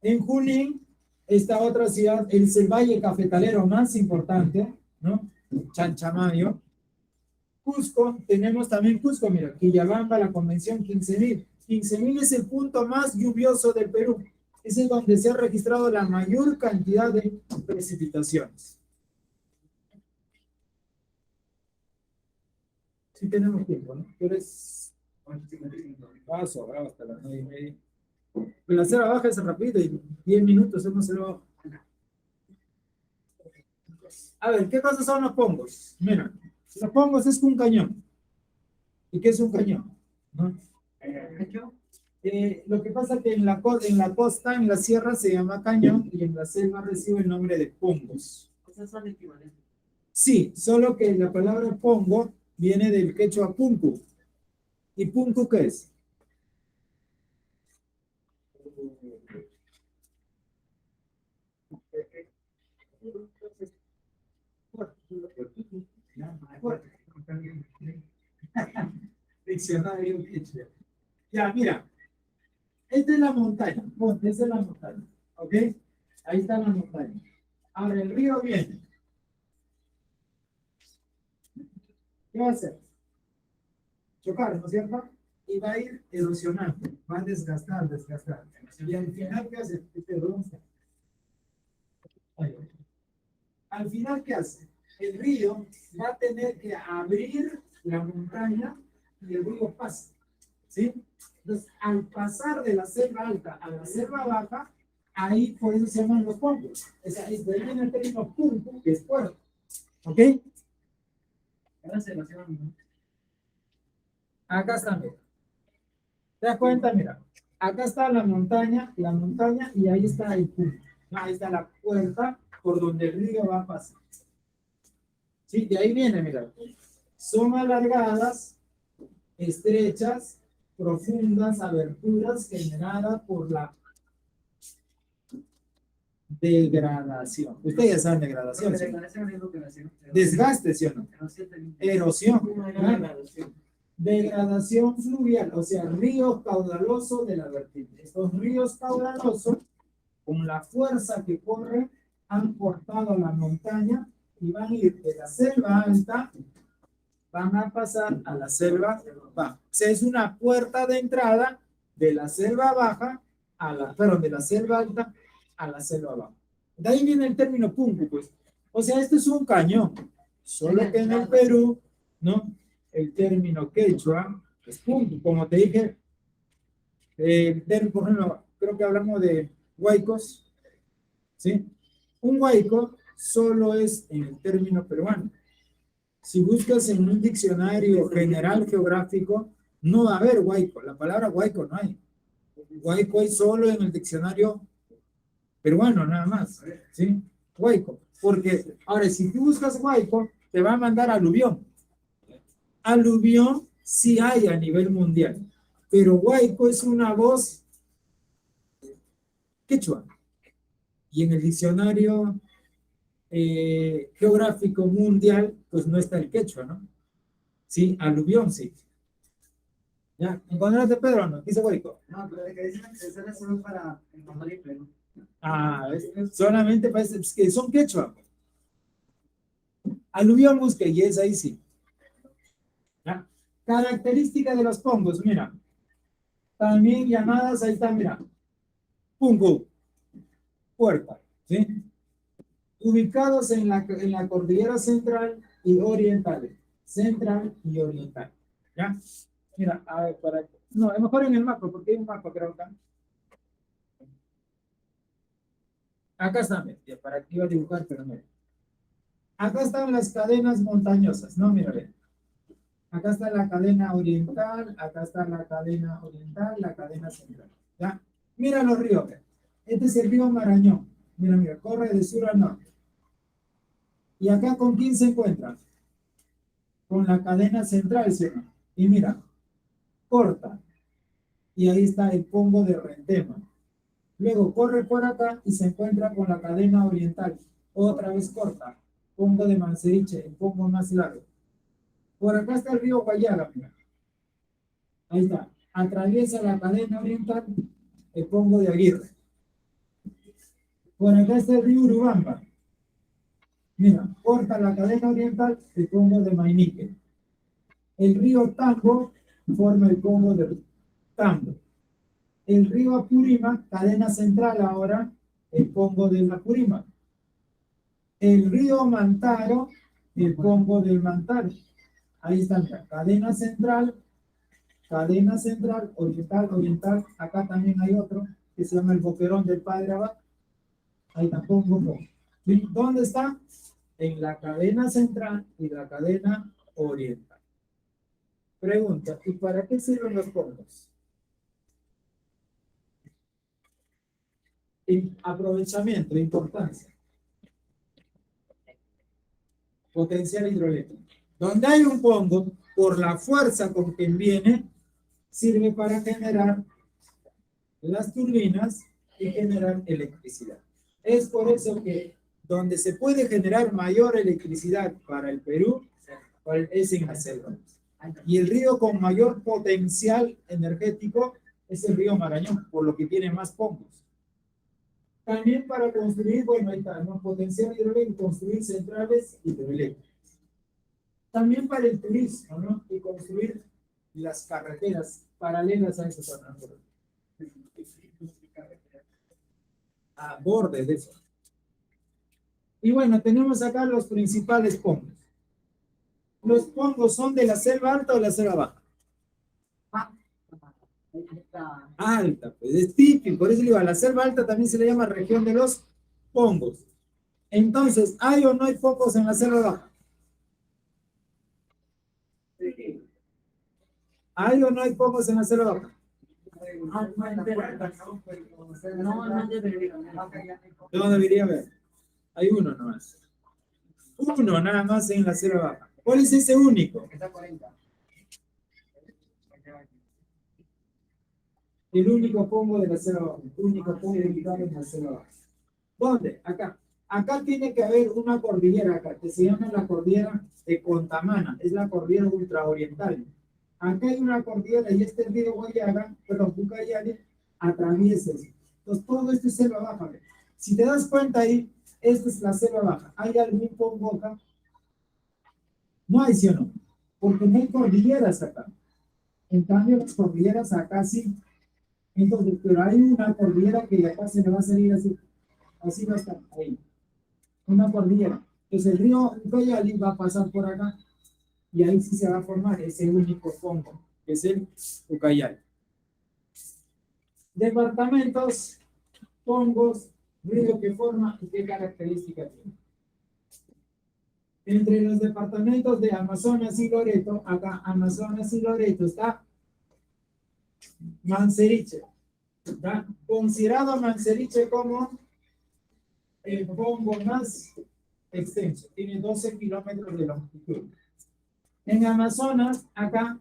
En Junín, esta otra ciudad es el valle cafetalero más importante, ¿no? Chanchamayo. Cusco, tenemos también Cusco, mira, Quillabamba, la convención 15.000. 15.000 es el punto más lluvioso del Perú. Es en donde se ha registrado la mayor cantidad de precipitaciones. Sí tenemos tiempo, ¿no? Pero es... Paso, hasta las 9:30. La cera baja es rápido y 10 minutos hemos elevado. A ver, ¿qué cosas son los pongos? Mira, los pongos es un cañón. ¿Y qué es un cañón? ¿No? Lo que pasa es que en la costa, en la sierra se llama cañón y en la selva recibe el nombre de pongos. Esas son equivalentes. Sí, solo que la palabra pongo viene del quechua punku. ¿Y punku qué es? Diccionario quechua. Ya, mira, esta es la montaña. Ponte, esa es la montaña. ¿Ok? Ahí está la montaña. Ahora el río viene. ¿Qué va a hacer? Chocar, ¿no es cierto? Y va a ir erosionando, va a desgastar, desgastar. Y al final, ¿qué hace? Ahí. Al final, ¿qué hace? El río va a tener que abrir la montaña y el río pasa. ¿Sí? Entonces, al pasar de la selva alta a la selva baja, ahí por eso se llaman los pueblos. O sea, es de ahí viene el término punto, que es puerto. ¿Ok? Ahora se lo hacemos, ¿no? Acá está, mira. ¿Te das cuenta? Mira. Acá está la montaña, y ahí está el punto. Ahí está la puerta por donde el río va a pasar. Sí, de ahí viene, mira. Son alargadas, estrechas, profundas, aberturas generadas por la degradación. Ustedes ya saben degradación, ¿sí? Desgaste, ¿sí o no? Erosión. Degradación fluvial, o sea, río caudaloso de la vertiente. Estos ríos caudalosos, con la fuerza que corre, han cortado la montaña y van a ir de la selva alta, van a pasar a la selva baja. O sea, es una puerta de entrada de la selva baja a la, perdón, de la selva alta a la selva baja. De ahí viene el término punku, pues. O sea, esto es un cañón. Solo que en el Perú, ¿no? El término quechua es punku. Como te dije, el término, por ejemplo, creo que hablamos de huaicos, ¿sí? Un huaico solo es en el término peruano. Si buscas en un diccionario general geográfico, no va a haber huaico. La palabra huaico no hay. Huaico hay solo en el diccionario peruano, nada más. ¿Sí? Huaico. Porque, ahora, si tú buscas huaico, te va a mandar aluvión. Aluvión sí hay a nivel mundial. Pero huaico es una voz quechua. Y en el diccionario geográfico mundial, pues no está el quechua, ¿no? Sí, aluvión sí. ¿Ya? ¿Encontraste, Pedro, no? Dice huaico. No, pero es que dicen que eso es solo para el Mamari, pero Ah, solamente parece que son quechua. Aluvión busque y es ahí sí. ¿Ya? Característica de los pongos, mira. También llamadas, ahí está, mira. Pungo, puerta, ¿sí? Ubicados en la cordillera central y oriental. Central y oriental. ¿Ya? Mira, a ver, para. No, es mejor en el mapa, porque hay un mapa, creo acá. Acá está, mira, para que iba a dibujar, pero no. Acá están las cadenas montañosas, ¿no? Mira, ve. Acá está la cadena oriental, acá está la cadena oriental, la cadena central. ¿Ya? Mira los ríos. Este es el río Marañón. Mira, mira, corre de sur a norte. ¿Y acá con quién se encuentra? Con la cadena central, ¿sí? Y mira, corta. Y ahí está el Congo de Rentema. Luego corre por acá y se encuentra con la cadena oriental. Otra vez corta. Congo de Manseriche, el Congo más largo. Por acá está el río Guayaga, mira. Ahí está. Atraviesa la cadena oriental, el Congo de Aguirre. Por acá está el río Urubamba. Mira, corta la cadena oriental, el Congo de Mainique. El río Tambo forma el Congo de Tambo. El río Apurima, cadena central ahora, el Congo de Apurima. El río Mantaro, el Congo del Mantaro. Ahí está, mira, cadena central, oriental, oriental. Acá también hay otro que se llama el Boquerón del Padre Abad. Ahí tampoco. ¿Dónde está? En la cadena central y la cadena oriental. Pregunta, ¿y para qué sirven los pongos? Aprovechamiento, importancia. potencial hidroeléctrico. Donde hay un pongo, por la fuerza con que viene, sirve para generar las turbinas y generar electricidad. Es por eso que donde se puede generar mayor electricidad para el Perú es en la selva. Y el río con mayor potencial energético es el río Marañón, por lo que tiene más pongos. También para construir, bueno, ahí está, ¿no? Potencial hidroeléctrico, construir centrales hidroeléctricas. También para el turismo, ¿no? Y construir las carreteras paralelas a esos aranjuelos. A bordes de eso. Y bueno, tenemos acá los principales pongos. Los pongos son de la selva alta o de la selva baja. Alta, pues es típico, por eso le digo, a la selva alta también se le llama región de los pongos. Entonces, ¿hay o no hay pongos en la selva baja? ¿Hay o no hay pongos en la selva baja? No debería haber. Hay uno nomás. Uno nada más en la selva baja. ¿Cuál es ese único? El único pongo de la selva baja. El único pongo ubicado en la selva baja. ¿Dónde? Acá. Acá tiene que haber una cordillera acá, que se llama la cordillera de Contamana. Es la cordillera ultraoriental. Acá hay una cordillera y este río Guayaga, perdón, Ucayali, atraviesa eso. Entonces todo esto es selva baja. Si te das cuenta ahí, esta es la selva baja. ¿Hay algún pongo acá? No hay, ¿sí o no? Porque no hay cordilleras acá. En cambio, las cordilleras acá sí. Entonces, pero hay una cordillera que acá se le va a salir así. Así va a estar ahí. Una cordillera. Entonces el río Ucayali va a pasar por acá. Y ahí sí se va a formar ese único pongo, que es el Ucayali. Departamentos, pongos, río que forma y qué características tiene. Entre los departamentos de Amazonas y Loreto, acá Amazonas y Loreto está Manseriche. ¿Está? Considerado Manseriche como el pongo más extenso, tiene 12 kilómetros de longitud. En Amazonas, acá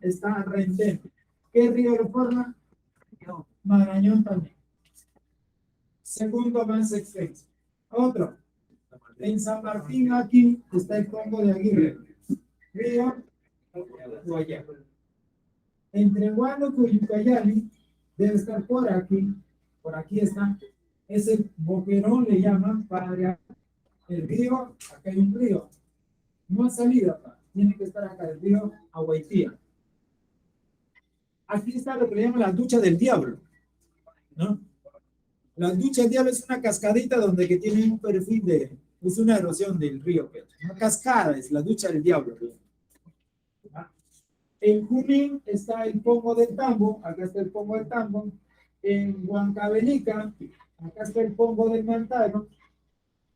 está Rentén. ¿Qué río lo forma? Marañón también. Segundo más extenso. Otro. En San Martín, aquí está el pongo de Aguirre. Río Guayana. Entre Huánuco y Ucayali debe estar por aquí está. Ese boquerón le llaman para el río, acá hay un río. No ha salido acá, tiene que estar acá, el río Aguaitía. Aquí está lo que le llaman la ducha del diablo, ¿no? La ducha del diablo es una cascadita donde que tiene un perfil de, es una erosión del río, una cascada, es la ducha del diablo. ¿Ah? En Junín está el pongo del Tambo, acá está el pongo del Tambo. En Huancavelica, acá está el pongo del Mantaro.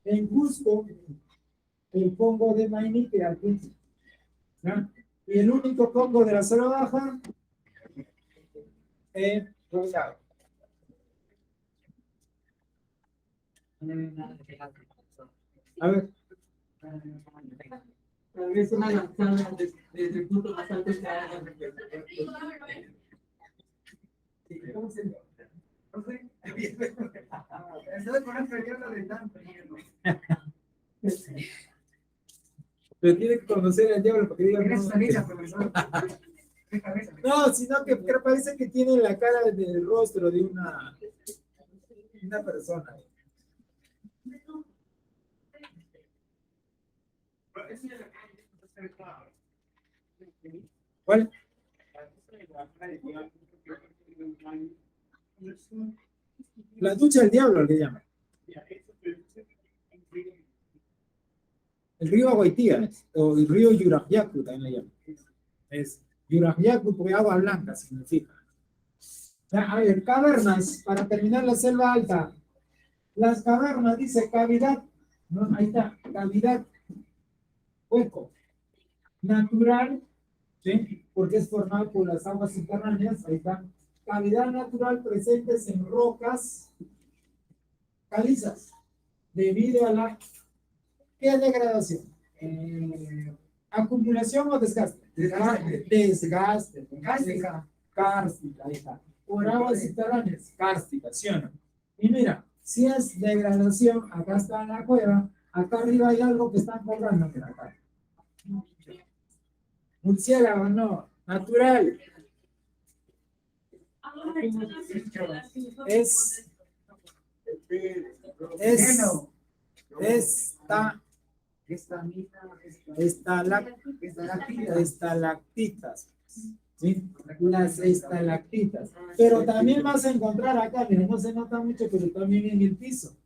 En Cusco, el pongo de Mainique, aquí. ¿No? Y el único pongo de la zona baja es Royal. A ver. Tal vez una lanzada desde el punto más alto que haya. ¿Cómo se llama? No sé. Eso con el periodo de tanto. Pero tiene que conocer al diablo porque diga no, sino que parece que tiene la cara del rostro de una persona. ¿Cuál? La ducha del diablo le llaman. El río Aguaitía, o el río Yurayacu también le llaman. Es Yurayacu porque agua blanca significa. A ver, cavernas, para terminar la selva alta. Las cavernas, dice cavidad, ¿no? Ahí está, cavidad, hueco, natural, ¿sí? Porque es formado por las aguas subterráneas, ahí está. Cavidad natural presentes en rocas calizas, debido a la ¿Qué es degradación? ¿Acumulación o desgaste? Desgaste. Desgaste. Cárstica. Cárstica, ahí está. Por aguas subterráneas, cárstica, ¿sí o no? Y mira, si es degradación, acá está la cueva, acá arriba hay algo que están cobrando, mira acá. Murciélago, no, natural. Es Lleno. estalactitas, ¿sí? Las estalactitas. Pero también vas a encontrar acá, mira, no se nota mucho, pero también en el piso.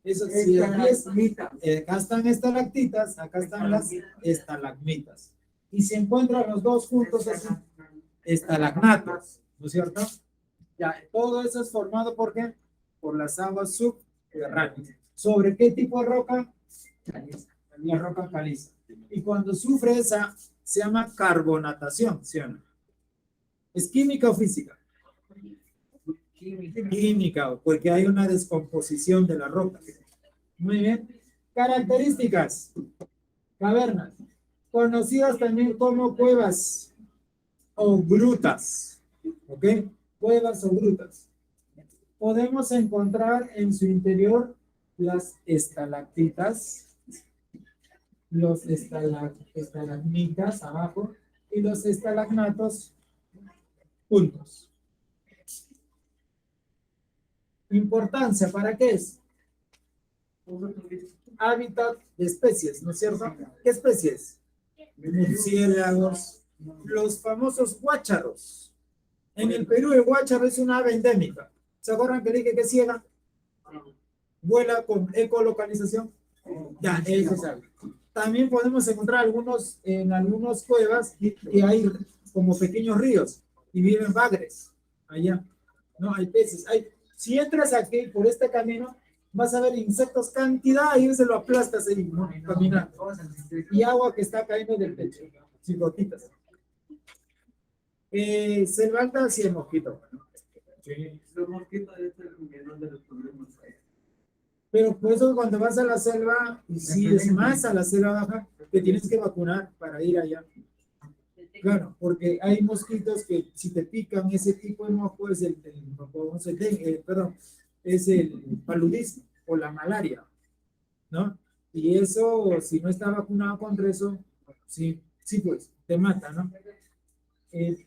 Eso sí, aquí acá están estalactitas, acá están las estalagmitas. Y se encuentran los dos juntos así, estalagnatos, ¿no es cierto? Ya, todo eso es formado ¿por qué? Por las aguas subterráneas. ¿Sobre qué tipo de roca? La roca caliza. Y cuando sufre esa, se llama carbonatación, ¿sí o no? ¿Es química o física? Química, porque hay una descomposición de la roca. Muy bien. Características. Cavernas. Conocidas también como cuevas o grutas. ¿Ok? Cuevas o grutas. Podemos encontrar en su interior las estalactitas, los estalagmitas abajo y los estalagnatos juntos. Importancia, ¿para qué es? Hábitat de especies, ¿no es cierto? ¿Qué especies? Murciélagos, los famosos guácharos. En el Perú el guácharo es una ave endémica. ¿Se acuerdan que dije que es ciega? Vuela con ecolocalización. Ya, eso sabe. También podemos encontrar en algunas cuevas que hay como pequeños ríos y viven bagres allá. No, hay peces. Si entras aquí por este camino, vas a ver insectos cantidad y se lo aplastas ahí, ¿no? Caminando. Y agua que está cayendo del techo, sin gotitas. Selva alta, sí, el mosquito. Sí. Los mosquitos es el menor de los problemas. Pero por eso cuando vas a la selva, y si es más a la selva baja, te tienes que vacunar para ir allá. Claro, porque hay mosquitos que si te pican ese tipo de mosco es es el paludismo o la malaria, ¿no? Y eso, si no está vacunado contra eso, sí, pues, te mata, ¿no?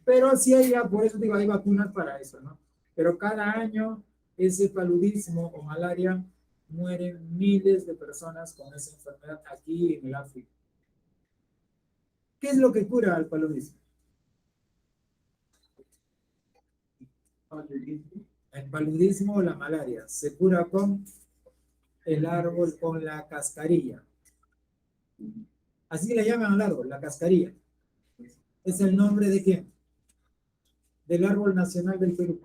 Pero sí hay, por eso digo, hay vacunas para eso, ¿no? Pero cada año ese paludismo o malaria mueren miles de personas con esa enfermedad aquí en el África. ¿Qué es lo que cura al paludismo? El paludismo o la malaria se cura con el árbol, con la cascarilla. Así le llaman al árbol, la cascarilla. ¿Es el nombre de quién? Del árbol nacional del Perú.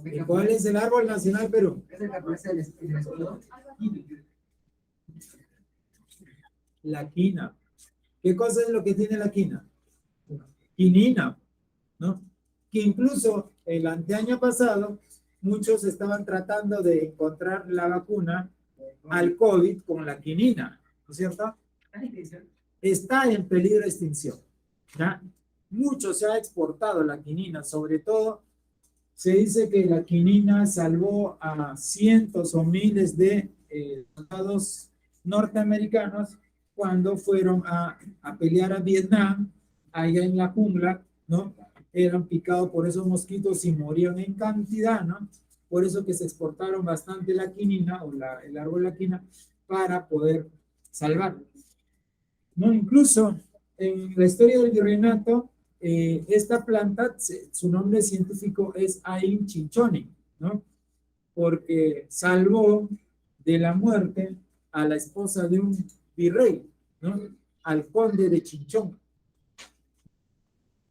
¿Y cuál es el árbol nacional Perú? Es el que aparece en el escudo. La quina. ¿Qué cosa es lo que tiene la quina? Quinina, ¿no? Que incluso el anteaño pasado, muchos estaban tratando de encontrar la vacuna al COVID con la quinina, ¿no es cierto? Está en peligro de extinción, ¿ya? Mucho se ha exportado la quinina, sobre todo se dice que la quinina salvó a cientos o miles de soldados norteamericanos cuando fueron a pelear a Vietnam, allá en la jungla, ¿no? Eran picados por esos mosquitos y morían en cantidad, ¿no? Por eso que se exportaron bastante la quinina o el árbol de la quina para poder salvarlo, ¿no? Incluso en la historia del virreinato, esta planta, su nombre científico es Ain Chinchoni, ¿no? Porque salvó de la muerte a la esposa de un virrey, ¿no? Al conde de Chinchón.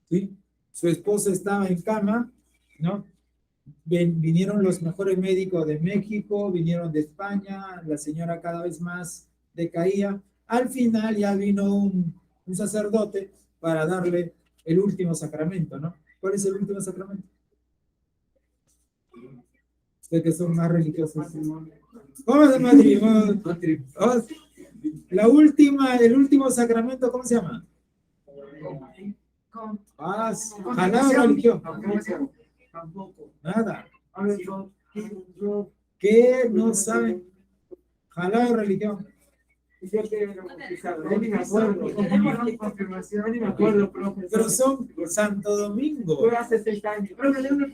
¿Sí? Su esposa estaba en cama, ¿no? Vinieron los mejores médicos de México, vinieron de España, la señora cada vez más decaía. Al final ya vino un sacerdote para darle el último sacramento, ¿no? ¿Cuál es el último sacramento? Ustedes que son más religiosos. ¿Cómo se matrimonio? Oh, el último sacramento, ¿cómo se llama? Ah, jalado de religión. Tampoco. Nada. A ver, yo, ¿Qué no saben? Jalado de religión. yo que era bautizado, ya ni me acuerdo. Confirmación, ya ni me acuerdo, profe. Pero son Santo Domingo. Fue hace 6 años. Profe, de una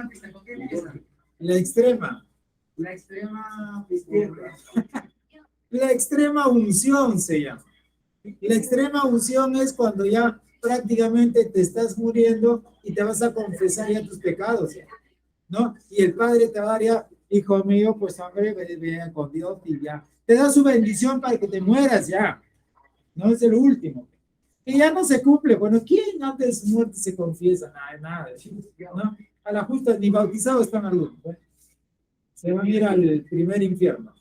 pista, ¿con qué empieza? La extrema. La extrema izquierda. La extrema unción se llama. La extrema unción es cuando ya prácticamente te estás muriendo y te vas a confesar ya tus pecados, ¿no? Y el Padre te va a dar ya, hijo mío, pues hombre, ve con Dios y ya. Te da su bendición para que te mueras ya. No es el último. Y ya no se cumple. Bueno, ¿quién antes de su muerte se confiesa? Nada, ¿no? A la justa ni bautizados están algunos. ¿Eh? Se van a ir al primer infierno.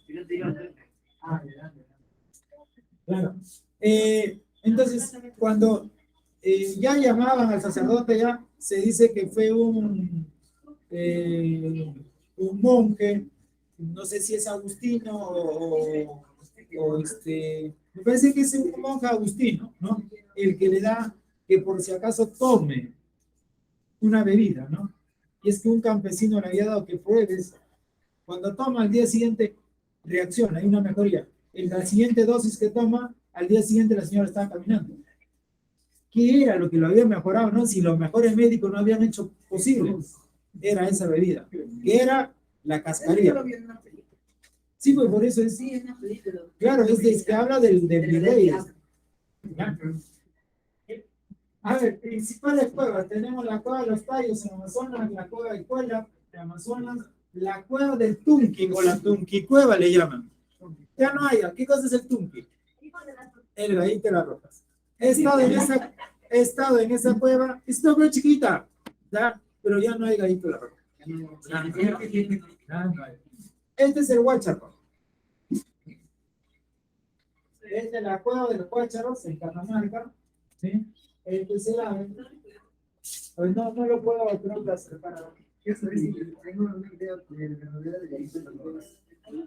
Claro. Entonces, cuando ya llamaban al sacerdote, ya se dice que fue un monje, no sé si es agustino me parece que es un monje agustino, ¿no? El que le da que por si acaso tome una bebida, ¿no? Y es que un campesino le había dado que pruebes, cuando toma al día siguiente reacciona, hay una mejoría. En la siguiente dosis que toma, al día siguiente la señora estaba caminando. ¿Qué era lo que lo había mejorado, no? Si los mejores médicos no habían hecho posible, era esa bebida, que era la cascarilla. Sí, pues por eso es. Claro, es que habla del virrey. A ver, principales cuevas. Tenemos la cueva de los Tallos en Amazonas, la cueva de Cuela de Amazonas, la cueva del Tunqui o la Tunquicueva le llaman. Ya no hay. ¿Qué cosa es el Tunqui? El gallito de las rocas. He estado en esa cueva, es una cueva chiquita, ¿ya? Pero ya no hay gallito de la roca. Este es el Huácharo. Esta es la cueva de los Huácharos en Catamarca. ¿Sí? Este es el ave. Pues no lo puedo hacer para. Tengo una idea de la novela de gallito de las rocas. No.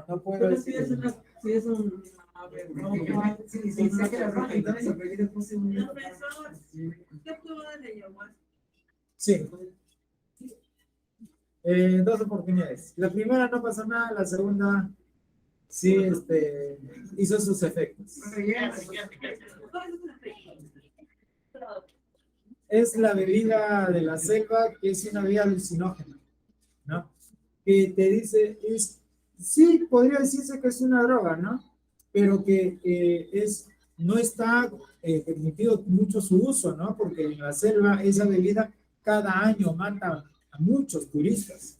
No puedo Pero decir. si es un... Sí, saqué la roja y también, pero yo le puse un... Profesor, ¿qué prueba de ayahuasca? Sí. 2 oportunidades. La primera no pasó nada, la segunda sí hizo sus efectos. Es la bebida de la selva, que es una bebida alucinógena, ¿no? Que te dice, sí, podría decirse que es una droga, ¿no? Pero que no está permitido mucho su uso, ¿no? Porque en la selva esa bebida cada año mata a muchos turistas.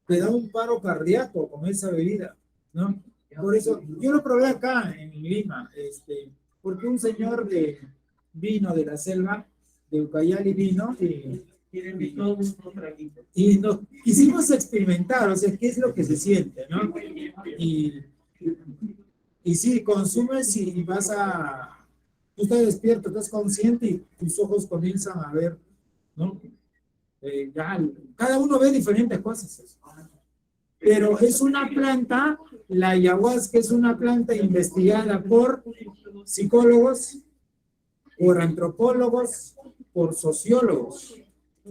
Te da un paro cardíaco con esa bebida, ¿no? Por eso, yo lo probé acá en Lima, porque un señor vino de la selva, de Ucayali vino, y nos quisimos experimentar, o sea, qué es lo que se siente, ¿no? Y sí, consumes y tú estás despierto, estás consciente y tus ojos comienzan a ver, ¿no? Cada uno ve diferentes cosas. Pero es una planta, la ayahuasca es una planta investigada por psicólogos, por antropólogos, por sociólogos.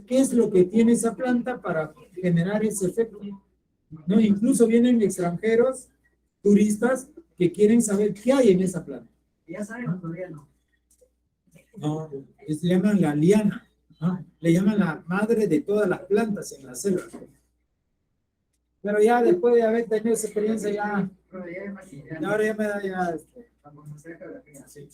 ¿Qué es lo que tiene esa planta para generar ese efecto? ¿No? Incluso vienen extranjeros, turistas, que quieren saber qué hay en esa planta. Ya sabemos, todavía no. No, le llaman la liana, ¿no? Le llaman la madre de todas las plantas en la selva. Pero ya después de haber tenido esa experiencia, ya ahora ya me da sí.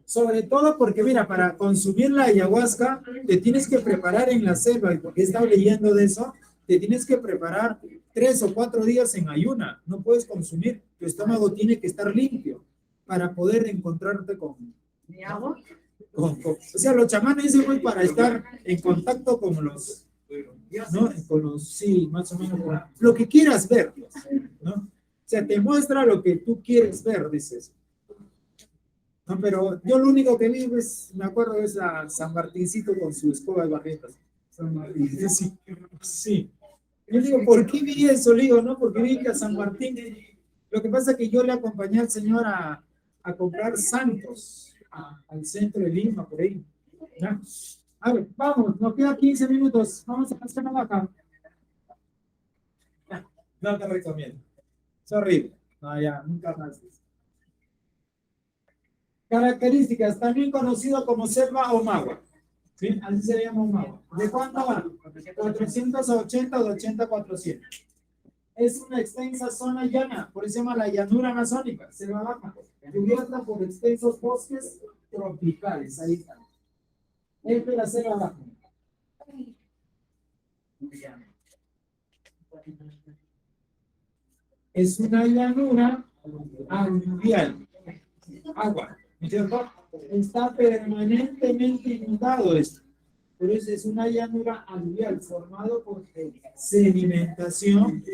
Sobre todo porque, mira, para consumir la ayahuasca, te tienes que preparar en la selva, y porque he estado leyendo de eso, te tienes que preparar 3 o 4 días en ayuna. No puedes consumir, tu estómago tiene que estar limpio para poder encontrarte con... ¿Ni agua? O sea, los chamanes dicen pues, para estar en contacto con los... ¿no? Con los, sí, más o menos, lo que quieras ver, ¿no? O sea, te muestra lo que tú quieres ver, dices. No, pero yo lo único que vi, pues, me acuerdo es a San Martincito con su escoba de barretas. San Martín, sí, sí. Yo digo, ¿por qué vi eso? Le digo, no, porque vi que a San Martín, lo que pasa es que yo le acompañé al señor a comprar santos al centro de Lima, por ahí. ¿Ya? A ver, vamos, nos queda 15 minutos, vamos a hacer una vaca. No te recomiendo. Es horrible. No, ya, nunca más. Características, también conocido como selva o magua. ¿Sí? Así se llama un magua. ¿De cuánto va? 480 o de 80 a 400. Es una extensa zona llana, por eso se llama la llanura amazónica, selva baja, cubierta por extensos bosques tropicales. Ahí está. Esta es la selva baja. Es una llanura aluvial. Agua, ¿no es cierto? Está permanentemente inundado esto. Por eso es una llanura aluvial formado por sedimentación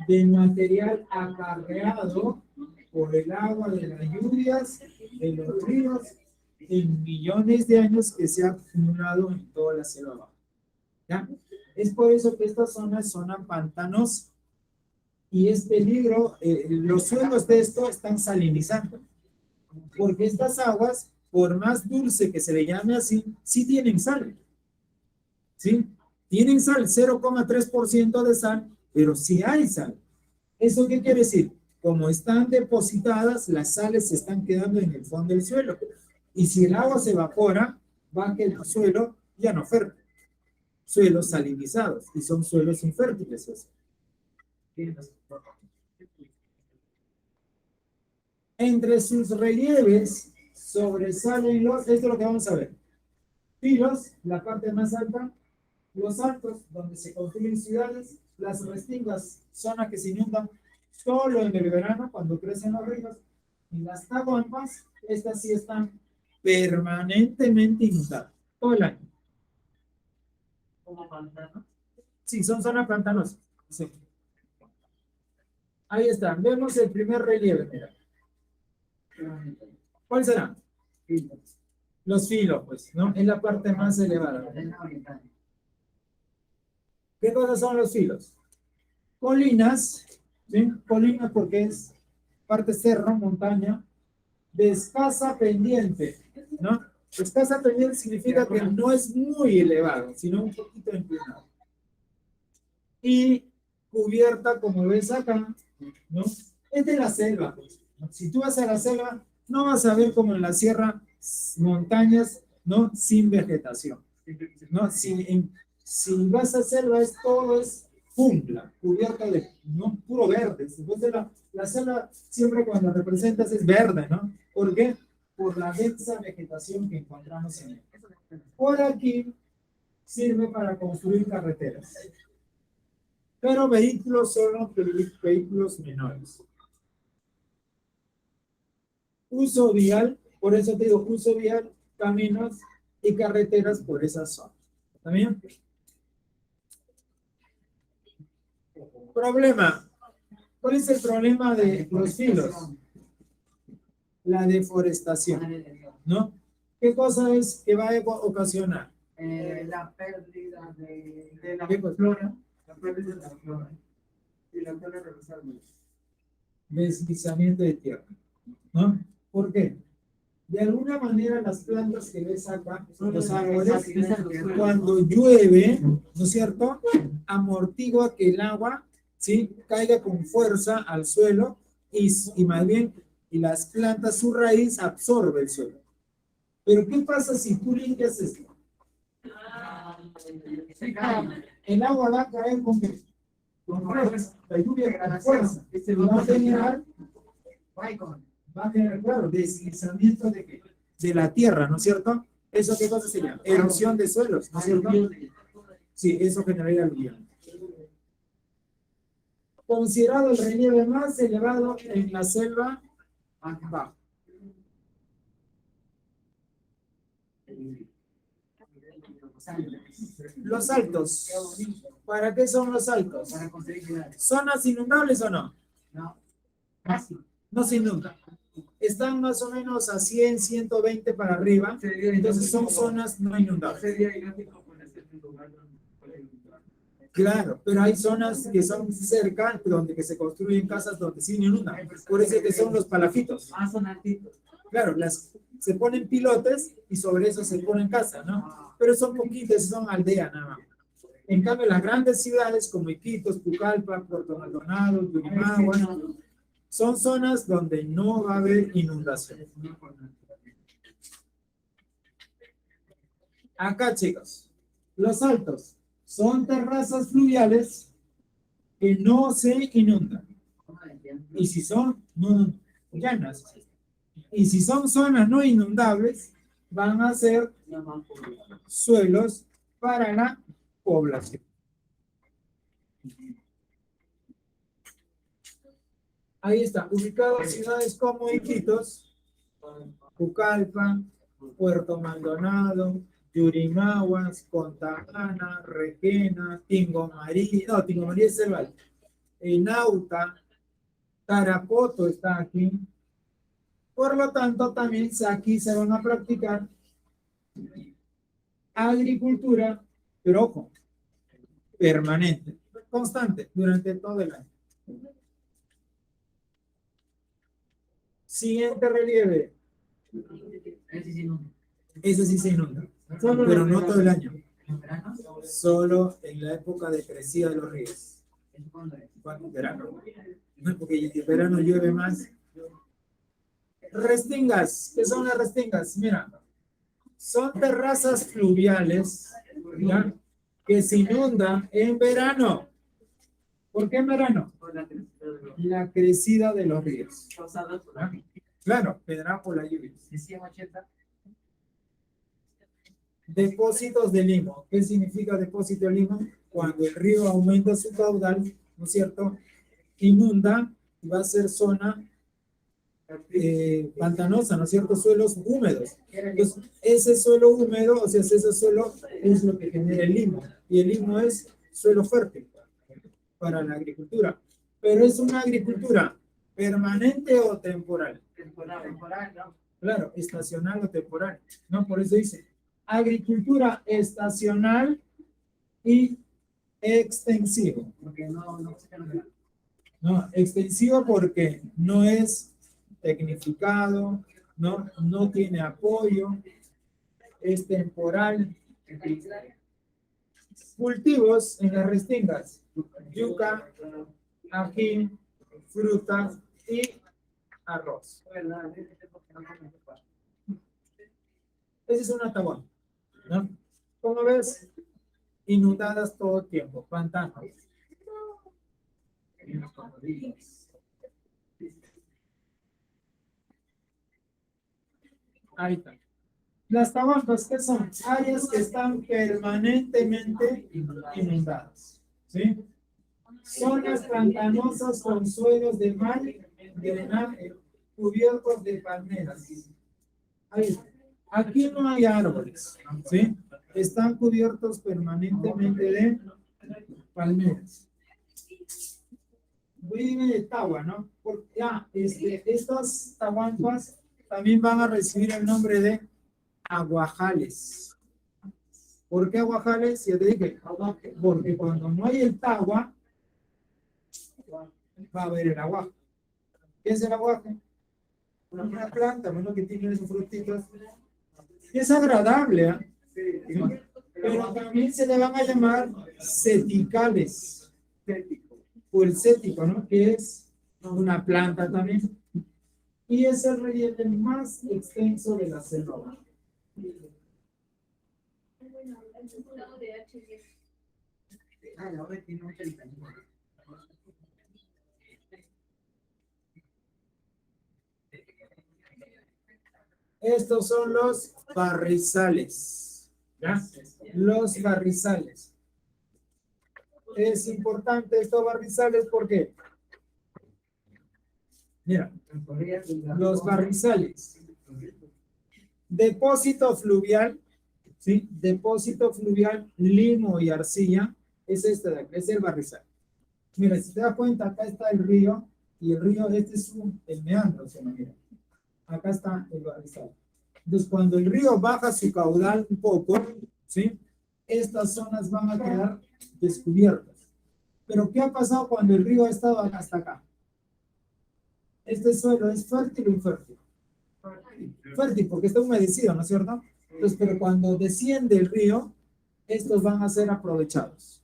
de material acarreado por el agua de las lluvias, de los ríos, en millones de años que se ha acumulado en toda la selva baja. ¿Ya? Es por eso que esta zona es zona pantanosa. Y es peligro, los suelos de esto están salinizando, porque estas aguas, por más dulce que se le llame así, sí tienen sal, ¿sí? Tienen sal, 0,3% de sal, pero sí hay sal. ¿Eso qué quiere decir? Como están depositadas, las sales se están quedando en el fondo del suelo, y si el agua se evapora, va a que el suelo ya no fértil, suelos salinizados, y son suelos infértiles esos. Entre sus relieves sobresalen esto es lo que vamos a ver. Pilos, la parte más alta, los altos, donde se construyen ciudades, las restingas, zonas que se inundan solo en el verano, cuando crecen los ríos, y las tahuampas, estas sí están permanentemente inundadas, todo el año. ¿Como pantano? Sí, son zonas pantanosas. Sí. Ahí está, vemos el primer relieve, mira. ¿Cuál será? Los filos, pues, ¿no? Es la parte más elevada. ¿Qué cosas son los filos? Colinas, ¿sí? Colinas porque es parte cerro, montaña, de escasa pendiente, ¿no? Escasa pendiente significa que no es muy elevado, sino un poquito inclinado. Y cubierta, como ves acá, ¿no? Es de la selva, pues. Si tú vas a la selva, no vas a ver como en la sierra montañas, ¿no? Sin vegetación, ¿no? Si vas a selva, todo es jungla, cubierta de, ¿no? Puro verde. Entonces la selva siempre cuando representas es verde, ¿no? ¿Por qué? Por la densa vegetación que encontramos en él. Por aquí sirve para construir carreteras. Pero vehículos son vehículos menores. Uso vial, por eso te digo, uso vial, caminos y carreteras por esa zona. ¿Está bien? Problema. ¿Cuál es el problema de los filos? La deforestación, ¿no? ¿Qué cosa es que va a ocasionar? La pérdida de la ¿Qué cosa? flora. La pérdida de la flora. Y la flora regresar. Deslizamiento de tierra, ¿no? ¿Por qué? De alguna manera las plantas que ves acá, los árboles, cuando llueve, ¿no es cierto? Amortigua que el agua, ¿sí? Caiga con fuerza al suelo y más bien, y las plantas, su raíz absorbe el suelo. Pero ¿qué pasa si tú limpias esto? El agua va a caer con fuerza, la lluvia con fuerza, va a generar, claro, deslizamiento de ¿qué? De la tierra, ¿no es cierto? ¿Eso qué cosa se llama? Erosión de suelos, ¿no es cierto? Sí, eso generaría aluvión. Considerado el relieve más elevado en la selva baja. Los altos. ¿Para qué son los altos? Para conseguir ciudades. ¿Zonas inundables o no? No. Casi. No se inunda. están más o menos a 100, 120 para arriba, entonces son zonas no inundables. Sería ilógico ponerse en un lugar donde puede inundar. Claro, pero hay zonas que son cerca, donde que se construyen casas donde sí inundan. Por eso que son los palafitos. Ah, son altitos. Claro, se ponen pilotes y sobre eso se ponen casas, ¿no? Pero son poquitas, son aldeas nada más. En cambio, las grandes ciudades como Iquitos, Pucallpa, Puerto Maldonado, Yurimaguas, son zonas donde no va a haber inundación. Acá, chicos, los altos son terrazas fluviales que no se inundan. Y si son llanas, y si son zonas no inundables, van a ser suelos para la población. Ahí está, ubicados ciudades como Iquitos, Pucallpa, Puerto Maldonado, Yurimaguas, Punta Cana, Requena, Tingomarí, no, Tingomarí es el valle, Nauta, Tarapoto está aquí. Por lo tanto, también aquí se van a practicar agricultura, pero ojo, permanente, constante, durante todo el año. Siguiente relieve. Ese sí se inunda, pero no todo el año. Solo en la época de crecida de los ríos. Verano. No, porque en verano llueve más. Restingas, ¿qué son las restingas? Mira, son terrazas fluviales, ¿ya? Que se inundan en verano. ¿Por qué en verano? La crecida de los ríos. ¿Ah? Claro, vendrá por la lluvia. Depósitos de limo. ¿Qué significa depósito de limo? Cuando el río aumenta su caudal, ¿no es cierto? Inunda y va a ser zona pantanosa, ¿no es cierto? Suelos húmedos. Entonces, ese suelo húmedo, o sea, ese suelo es lo que genera el limo. Y el limo es suelo fértil para la agricultura. Pero es una agricultura permanente o temporal. Temporal, ¿no? Claro, estacional o temporal. No, por eso dice agricultura estacional y extensivo. Porque no. No, extensivo porque no es tecnificado, no tiene apoyo, es temporal. Cultivos en las restingas: yuca, ají, frutas y arroz. Ese es un atahualpa, ¿no? Como ves, inundadas todo el tiempo, pantanos. Ahí está. Las tahualpas, ¿qué son? Áreas que están permanentemente inundadas, ¿sí? Zonas pantanosas con suelos de mal drenaje cubiertos de palmeras. Ahí está. Aquí no hay árboles, ¿sí? Están cubiertos permanentemente de palmeras. Vive de Tagua, ¿no? Porque estas tahualpas también van a recibir el nombre de aguajales. ¿Por qué aguajales? Ya te dije, porque cuando no hay el Tagua, va a haber el aguaje. ¿Qué es el aguaje? Una planta, bueno, que tiene sus frutitos. Es agradable, ¿eh? Pero también se le van a llamar ceticales. O el cético, ¿no? Que es una planta también. Y es el relieve más extenso de la selva. Estos son los barrizales. ¿Ya? Los barrizales. Es importante estos barrizales porque, mira, los barrizales. Depósito fluvial, ¿sí? Depósito fluvial, limo y arcilla, es este de acá, es el barrizal. Mira, si te das cuenta, acá está el río, y el río, este es el meandro, ¿sí? Mira. Acá está el barrizal. Entonces, cuando el río baja su caudal un poco, ¿sí? Estas zonas van a quedar descubiertas. Pero, ¿qué ha pasado cuando el río ha estado hasta acá? Este suelo es fértil o infértil. Fértil, porque está humedecido, ¿no es cierto? Entonces, pero cuando desciende el río, estos van a ser aprovechados.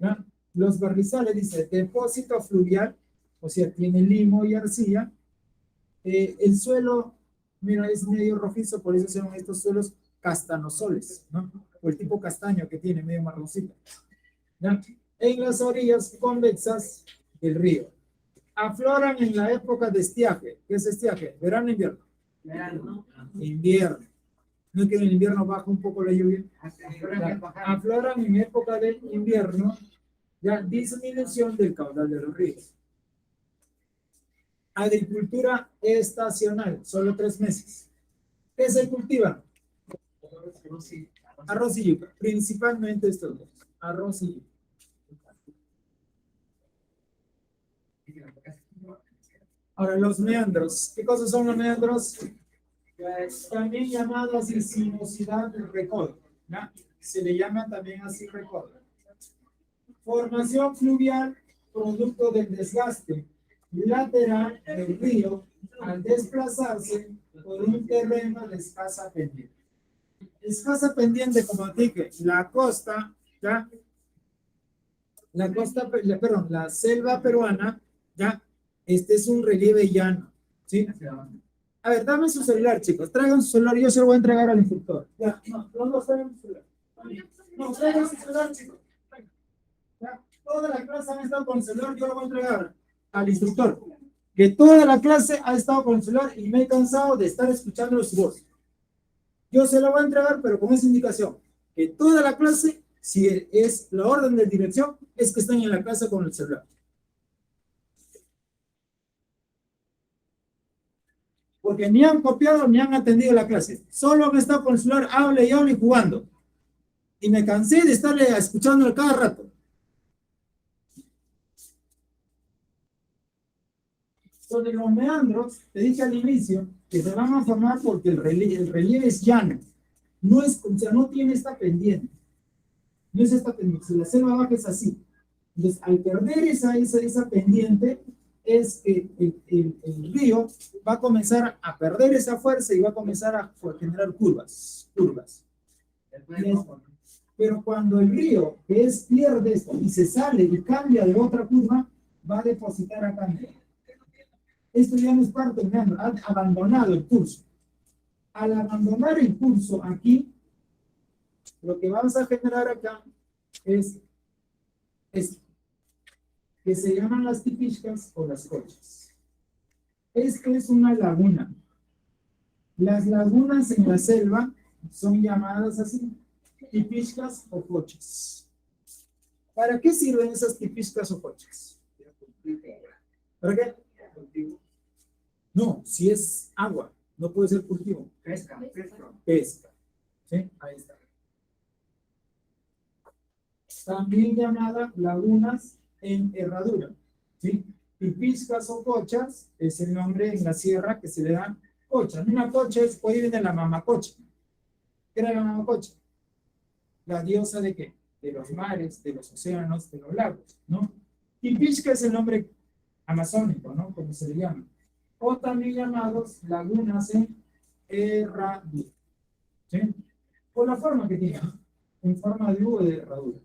¿Ya? Los barrizales, dice, depósito fluvial, o sea, tiene limo y arcilla. El suelo, mira, es medio rojizo, por eso se llaman estos suelos castanosoles, ¿no? O el tipo castaño que tiene, medio marroncito. ¿Ya? En las orillas convexas del río. Afloran en la época de estiaje. ¿Qué es estiaje? ¿Verano o invierno? Verano. Invierno. ¿No es que en el invierno baja un poco la lluvia? Afloran en época de invierno, ya disminución del caudal de los ríos. Agricultura estacional, solo 3 meses. ¿Qué se cultiva? Arroz y yuca, principalmente estos dos, arroz y yuca. Ahora, los meandros. ¿Qué cosas son los meandros? También llamados de sinuosidad del recodo, ¿no? Se le llama también así recodo. Formación fluvial, producto del desgaste lateral del río al desplazarse por un terreno de escasa pendiente. Escasa pendiente, como dije, la costa, ¿ya? La selva peruana, ¿ya? Este es un relieve llano, ¿sí? A ver, dame su celular, chicos. Traigan su celular, yo se lo voy a entregar al instructor. Ya, no, traigan su celular. No, traigan su celular, chicos. Ya, toda la clase han estado con el celular, yo lo voy a entregar al instructor. Que toda la clase ha estado con el celular y me he cansado de estar escuchando su voz. Yo se lo voy a entregar, pero con esa indicación. Que toda la clase, si es la orden de dirección, es que estén en la clase con el celular. Porque ni han copiado ni han atendido la clase. Solo han estado con el celular, hable y hable y jugando. Y me cansé de estarle escuchando cada rato. Sobre los meandros, te dije al inicio que se van a formar porque el relieve es llano. No es, o sea, no tiene esta pendiente. No es esta pendiente. Si la selva baja es así. Entonces, al perder esa pendiente, es que el río va a comenzar a perder esa fuerza y va a comenzar a generar curvas. Pero cuando el río, pierde esto y se sale y cambia de otra curva, va a depositar acá en medio. Esto ya no es parte del meandro, ha abandonado el curso. Al abandonar el curso aquí, lo que vamos a generar acá es que se llaman las tipichcas o las cochas. Esto es una laguna. Las lagunas en la selva son llamadas así, tipichcas o cochas. ¿Para qué sirven esas tipichcas o cochas? ¿Para qué? No, si es agua, no puede ser cultivo. Pesca. ¿Sí? Ahí está. También llamada lagunas en herradura. ¿Sí? Tipichcas o cochas es el nombre en la sierra que se le dan cochas. Una cocha es, hoy viene la mamacocha. ¿Qué era la mamacocha? La diosa de qué? De los mares, de los océanos, de los lagos, ¿no? Tipichca es el nombre amazónico, ¿no? Como se le llama. O también llamados lagunas en herradura. ¿Sí? Por la forma que tiene, ¿no? En forma de U de herradura.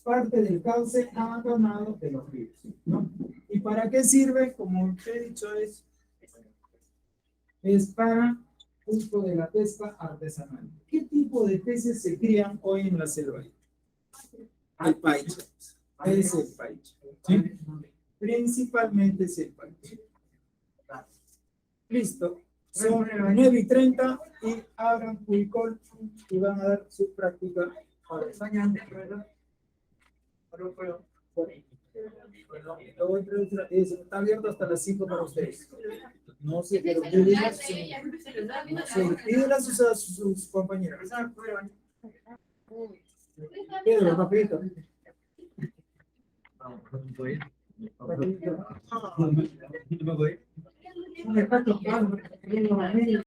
Parte del cauce abandonado de los ríos, ¿no? ¿Y para qué sirve? Como te he dicho, es para uso de la pesca artesanal. ¿Qué tipo de peces se crían hoy en la selva? El paiche. Es el paiche. ¿Sí? Principalmente es el paiche. Listo. Son 9:30 y abran Cuicol y van a dar su práctica. Ahora, está abierto hasta las 5 para ustedes. No sé, pero pídele a sus compañeros. Pedro, rapidito. Me está tocando,